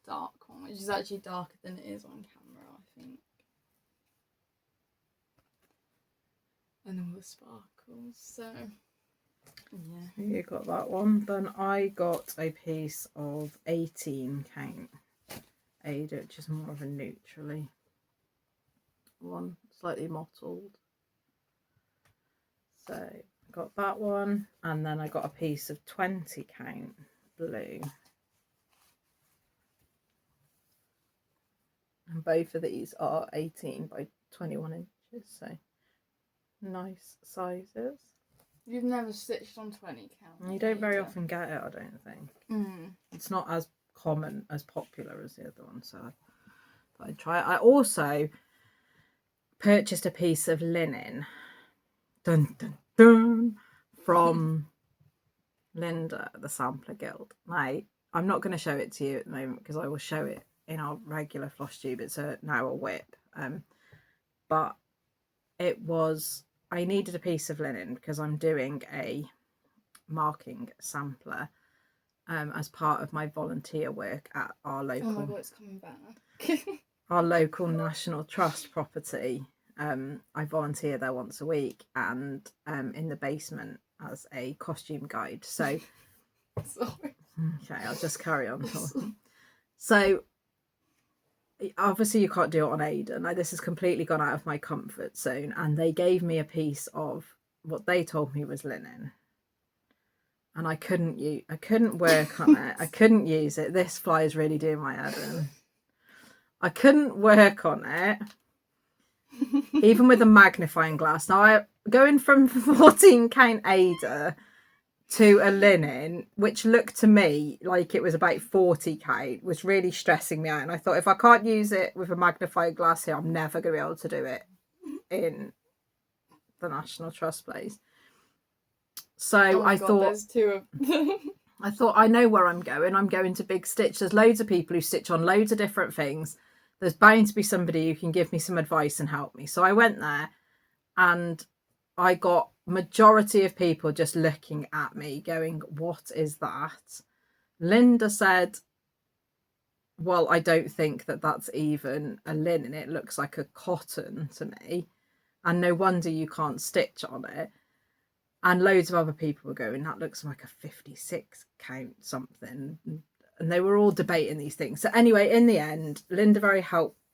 dark one, which is actually darker than it is on camera, I think. And all the sparkles, so yeah. you got that one. Then I got a piece of 18 count Ada, which is more of a neutrally one, slightly mottled. So I got that one, and then I got a piece of 20 count blue. And both of these are 18 by 21 inches, so nice sizes. You've never stitched on 20 count. You don't very Ada. often get it, I don't think. Mm. It's not as common, as popular as the other one, so I thought I'd try it. I also purchased a piece of linen, dun dun dun, from Linda at the Sampler Guild. Now, I'm not going to show it to you at the moment because I will show it in our regular Flosstube. It's now a whip, but it was, I needed a piece of linen because I'm doing a marking sampler as part of my volunteer work at our local, Oh my god, it's coming back. our local National Trust property. I volunteer there once a week, and in the basement as a costume guide. So, Sorry. okay, I'll just carry on. So, obviously you can't do it on Ada. Now, this has completely gone out of my comfort zone, and they gave me a piece of what they told me was linen. And I couldn't work on it. I couldn't use it. This fly is really doing my head in. I couldn't work on it, even with a magnifying glass. Now, going from 14 count Ada to a linen, which looked to me like it was about 40 count, was really stressing me out. And I thought, if I can't use it with a magnifying glass here, I'm never going to be able to do it in the National Trust place. So I thought, there's two of them. I thought, I know where I'm going. I'm going to Big Stitch. There's loads of people who stitch on loads of different things. There's bound to be somebody who can give me some advice and help me. So I went there, and I got majority of people just looking at me going, what is that? Linda said, well, I don't think that that's even a linen. It looks like a cotton to me. And no wonder you can't stitch on it. And loads of other people were going, that looks like a 56 count something. And they were all debating these things. So anyway, in the end, Linda very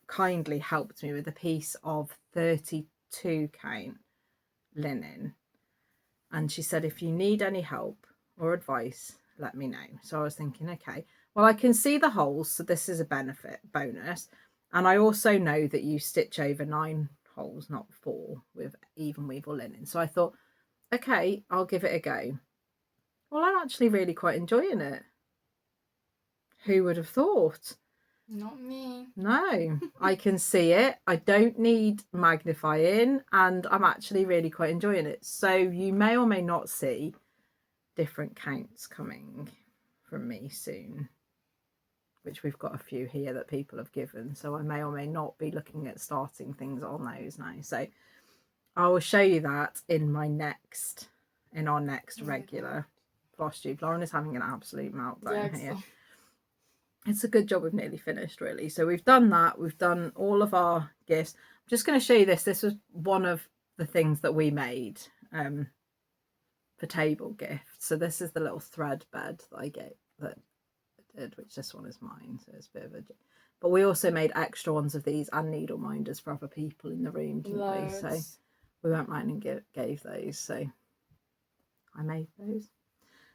kindly helped me with a piece of 32 count linen. And she said, if you need any help or advice, let me know. So I was thinking, okay, well, I can see the holes. So this is a bonus. And I also know that you stitch over 9 holes, not 4, with even weave or linen. So I thought, okay, I'll give it a go. Well, I'm actually really quite enjoying it. Who would have thought? Not me. No, I can see it. I don't need magnifying, and I'm actually really quite enjoying it. So you may or may not see different counts coming from me soon, which we've got a few here that people have given. So I may or may not be looking at starting things on those now. So I will show you that in our next regular Flosstube. Lauren is having an absolute meltdown here. It's a good job we've nearly finished, really. So we've done that. We've done all of our gifts. I'm just going to show you this. This was one of the things that we made for table gifts. So this is the little thread bed that I did, which this one is mine. So it's a bit of a... But we also made extra ones of these and needle minders for other people in the room, didn't we? So we went round and gave those. So I made those.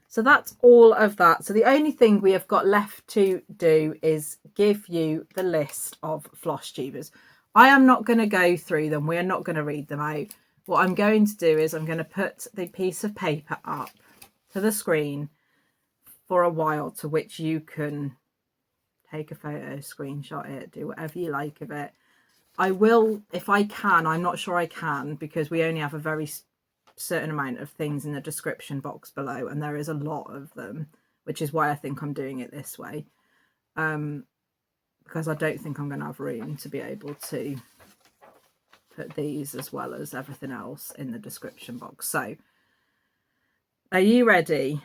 So that's all of that. So the only thing we have got left to do is give you the list of Flosstubers. I am not going to go through them. We are not going to read them out. What I'm going to do is I'm going to put the piece of paper up to the screen for a while, to which you can take a photo, screenshot it, do whatever you like of it. I will, if I can, I'm not sure I can, because we only have a very certain amount of things in the description box below, and there is a lot of them, which is why I think I'm doing it this way, because I don't think I'm going to have room to be able to put these as well as everything else in the description box. So are you ready?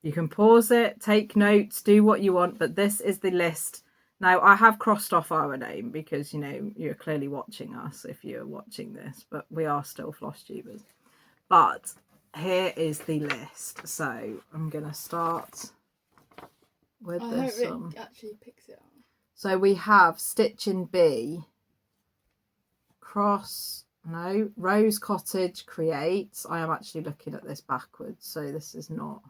You can pause it, take notes, do what you want, but this is the list. Now, I have crossed off our name because, you know, you're clearly watching us if you're watching this, but we are still Flosstubers. But here is the list. So I'm going to start with this one. I hope it actually picks it up. So we have Stitching Bee, Rose Cottage Creates. I am actually looking at this backwards, so this is not...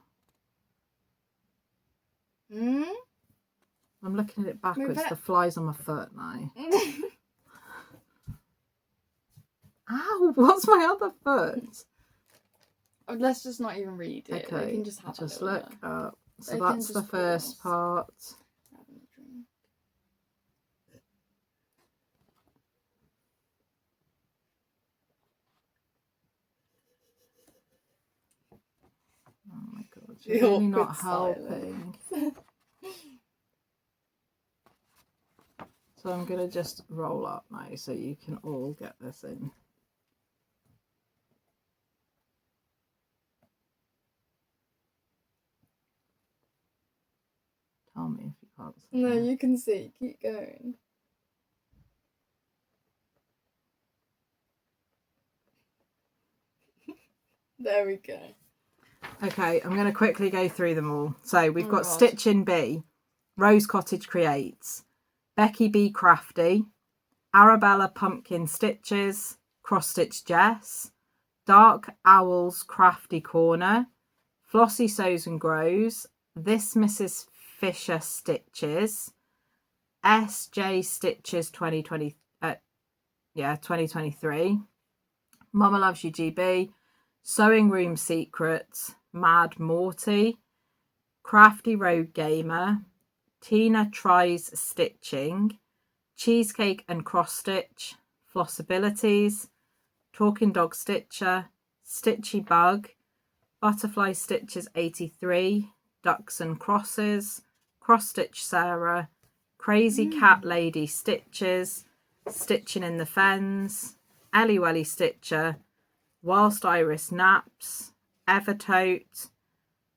I'm looking at it backwards. The fly's on my foot now. Ow, what's my other foot? Let's just not even read it. Okay, we can just have just look up. So that's the first part. Oh my god, you're really not helping. So I'm going to just roll up now so you can all get this in. Tell me if you can't see. No, you can see. Keep going. There we go. Okay, I'm going to quickly go through them all. So we've got Stitching Bee, Rose Cottage Creates, Becky B Crafty, Arabella Pumpkin Stitches, Cross Stitch Jess, Dark Owls Crafty Corner, Flossie Sews and Grows, This Mrs Fisher Stitches, SJ Stitches 2023, Mama Loves You GB, Sewing Room Secrets, Mad Morty, Crafty Road Gamer, Tina Tries Stitching, Cheesecake and Cross Stitch, Flossabilities, Talking Dog Stitcher, Stitchy Bug, Butterfly Stitches 83, Ducks and Crosses, Cross Stitch Sarah, Crazy Cat Lady Stitches, Stitching in the Fens, Ellie Welly Stitcher, Whilst Iris Naps, Evertote,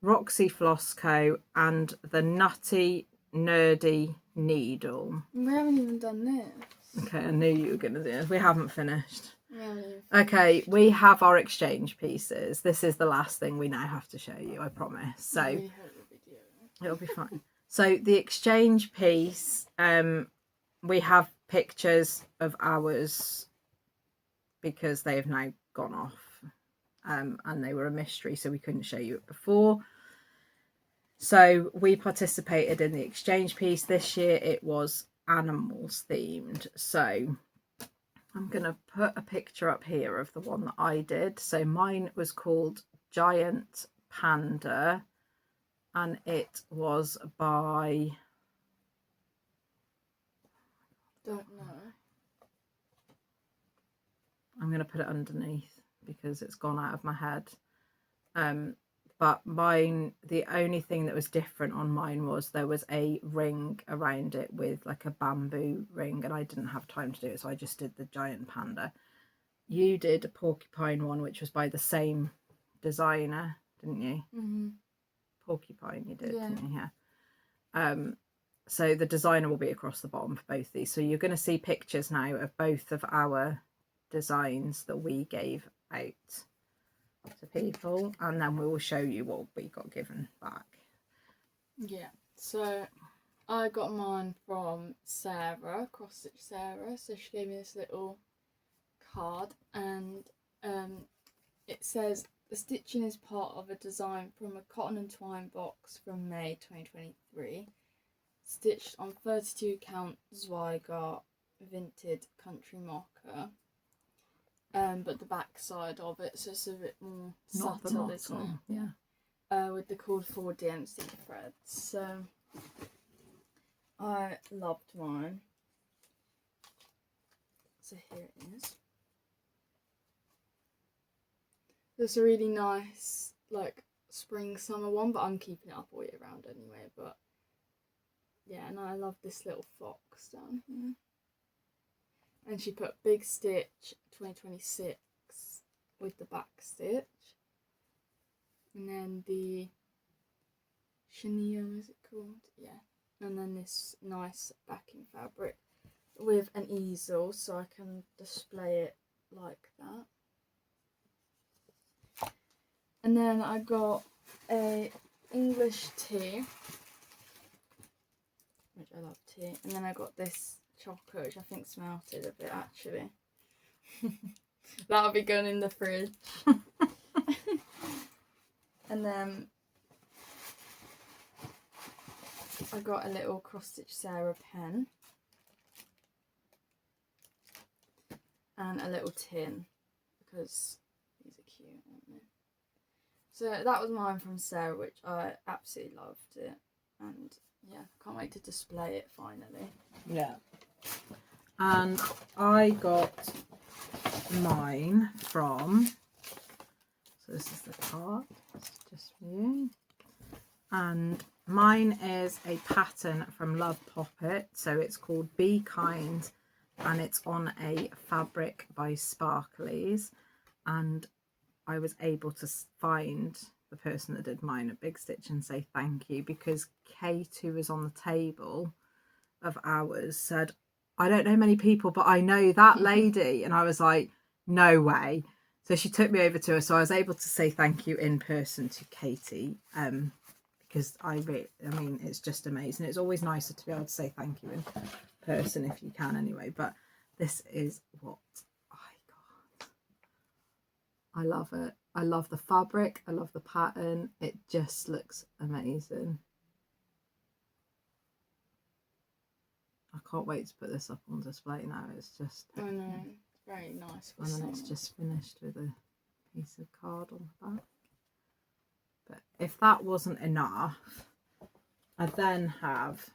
Roxy Flossco, and the Nutty Nerdy Needle. We haven't even done this. Okay, I knew you were going to do this. We haven't finished. We haven't even Okay, we have our exchange pieces. This is the last thing we now have to show you, I promise. So really hope the video. it'll be fine. So the exchange piece, we have pictures of ours because they have now gone off, and they were a mystery, so we couldn't show you it before. So we participated in the exchange piece this year. It was animals themed. So I'm going to put a picture up here of the one that I did. So mine was called Giant Panda, and it was by... Don't know. I'm going to put it underneath because it's gone out of my head. But mine, the only thing that was different on mine was there was a ring around it with like a bamboo ring, and I didn't have time to do it, so I just did the giant panda. You did a porcupine one, which was by the same designer, didn't you? Mm-hmm. Porcupine you did, Yeah. didn't you? Yeah. So the designer will be across the bottom for both these. So you're going to see pictures now of both of our designs that we gave out to people, and then we will show you what we got given back. Yeah, so I got mine from Sarah, Cross Stitch Sarah. So she gave me this little card, and it says the stitching is part of a design from a cotton and twine box from May 2023, stitched on 32 count Zweigart vintage country marker. But the back side of it, so it's a bit more Not the subtle, isn't motto, it? yeah. With the called for DMC threads. So I loved mine. So here it is. It's a really nice, like, spring summer one, but I'm keeping it up all year round anyway. But yeah, and I love this little fox down here. And she put Big Stitch 2026 with the back stitch. And then the chenille, is it called? Yeah. And then this nice backing fabric with an easel, so I can display it like that. And then I got a English tea, which I love tea. And then I got this chocolate, which I think's melted a bit actually. That'll be going in the fridge. And then I got a little Cross Stitch Sarah pen and a little tin because these are cute, aren't they? So that was mine from Sarah, which I absolutely loved it, and yeah, can't wait to display it finally. Yeah. And I got mine from, so this is the card, it's just for you, and mine is a pattern from Love Poppet, so it's called Be Kind, and it's on a fabric by Sparklies, and I was able to find the person that did mine at Big Stitch and say thank you, because Kate, who was on the table of ours, said, I don't know many people, but I know that lady. And I was like, no way. So she took me over to her, so I was able to say thank you in person to Katie, because I mean, it's just amazing. It's always nicer to be able to say thank you in person if you can anyway, but this is what I got. I love it. I love the fabric. I love the pattern. It just looks amazing. I can't wait to put this up on display now. It's just... I know, it's very nice. And then it's just finished with a piece of card on the back. But if that wasn't enough, I then have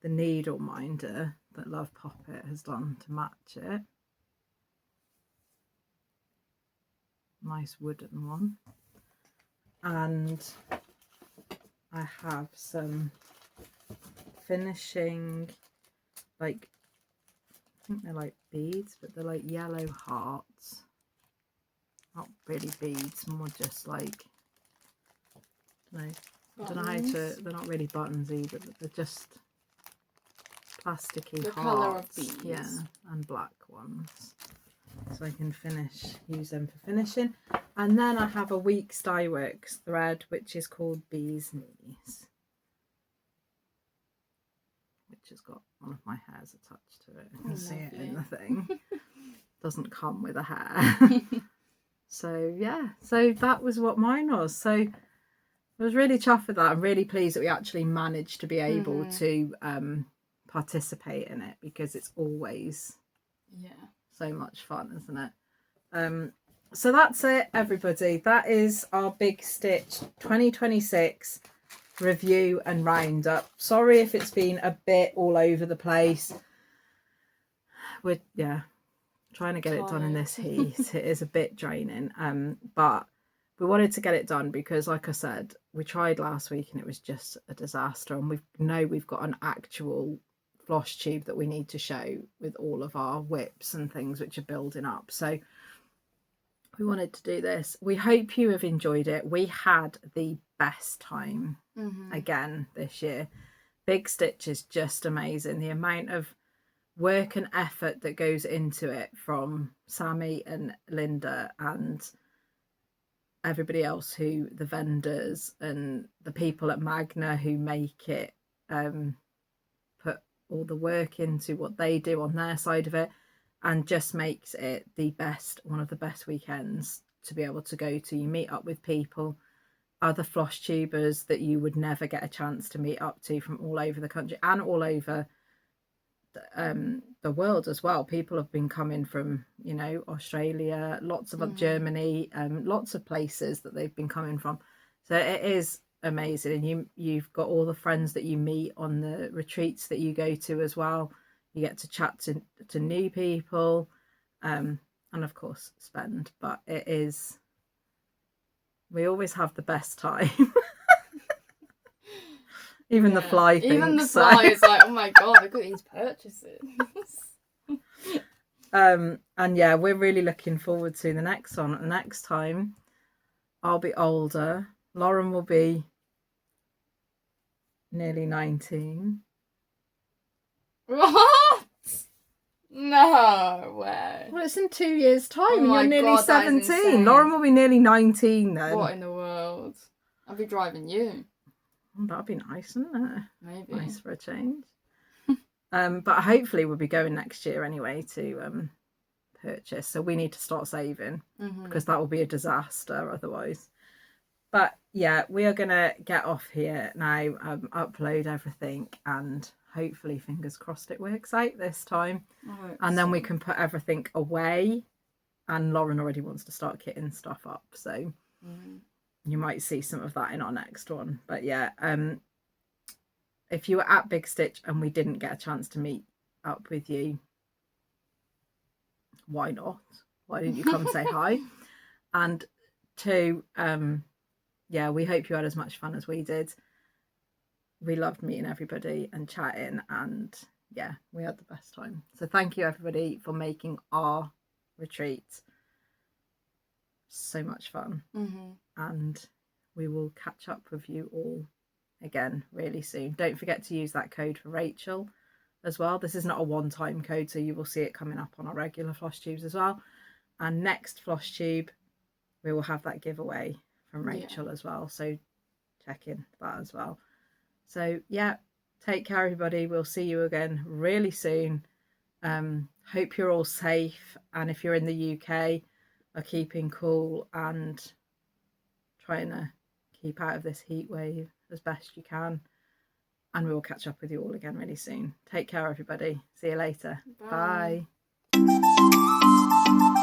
the needle minder that Love Poppet has done to match it. Nice wooden one. And I have some finishing, like, I think they're like beads, but they're like yellow hearts. not really beads, more just like, I don't know how to, they're not really buttons either, but they're just plasticky the hearts. colour of beads. Yeah, and black ones. So I can use them for finishing. And then I have a Weeks Dye Works thread, which is called Bees Knees, which has got one of my hairs attached to it. You can see it in the thing. Doesn't come with a hair. So yeah, so that was what mine was. So I was really chuffed with that. I'm really pleased that we actually managed to be able to participate in it, because it's always so much fun, isn't it? So that's it, everybody. That is our Big Stitch 2026 review and roundup. Sorry if it's been a bit all over the place. We're trying to get it done in this heat. It is a bit draining, but we wanted to get it done because, like I said, we tried last week and it was just a disaster, and we've got an actual Flosstube that we need to show with all of our whips and things which are building up. So we wanted to do this. We hope you have enjoyed it. We had the best time again this year. Big Stitch is just amazing. The amount of work and effort that goes into it from Sammy and Linda and everybody else, who the vendors and the people at Magna who make it, put all the work into what they do on their side of it, and just makes it one of the best weekends to be able to go to. You meet up with people, other Flosstubers that you would never get a chance to meet up to from all over the country and all over the world as well. People have been coming from, Australia, lots of Germany, lots of places that they've been coming from. So it is amazing, and you've got all the friends that you meet on the retreats that you go to as well. You get to chat to new people, and of course spend. But we always have the best time. Even the fly thinks. Even the fly is like, oh my god, look at these purchases. And yeah, we're really looking forward to the next one. The next time I'll be older. Lauren will be nearly 19. What? No way. Well, it's in 2 years' time, and my you're nearly God, that is 17. insane. Lauren will be nearly 19 then. What in the world? I'll be driving you. That'd be nice, wouldn't it? Maybe. Nice for a change. But hopefully we'll be going next year anyway to purchase. So we need to start saving, because that will be a disaster otherwise. But yeah, we are going to get off here now, upload everything, and hopefully, fingers crossed, it works out this time. And then we can put everything away. And Lauren already wants to start kitting stuff up. So you might see some of that in our next one. But yeah, if you were at Big Stitch and we didn't get a chance to meet up with you, why not? Why didn't you come say hi? And two, yeah, we hope you had as much fun as we did. We loved meeting everybody and chatting, and yeah, we had the best time. So thank you, everybody, for making our retreat so much fun. And we will catch up with you all again really soon. Don't forget to use that code for Rachel as well. This is not a one-time code, so you will see it coming up on our regular Flosstubes as well. And next Flosstube, we will have that giveaway from Rachel as well, so check in that as well. So yeah, take care, everybody. We'll see you again really soon. Hope you're all safe, and if you're in the UK, are keeping cool and trying to keep out of this heat wave as best you can. And we will catch up with you all again really soon. Take care, everybody. See you later. Bye. Bye.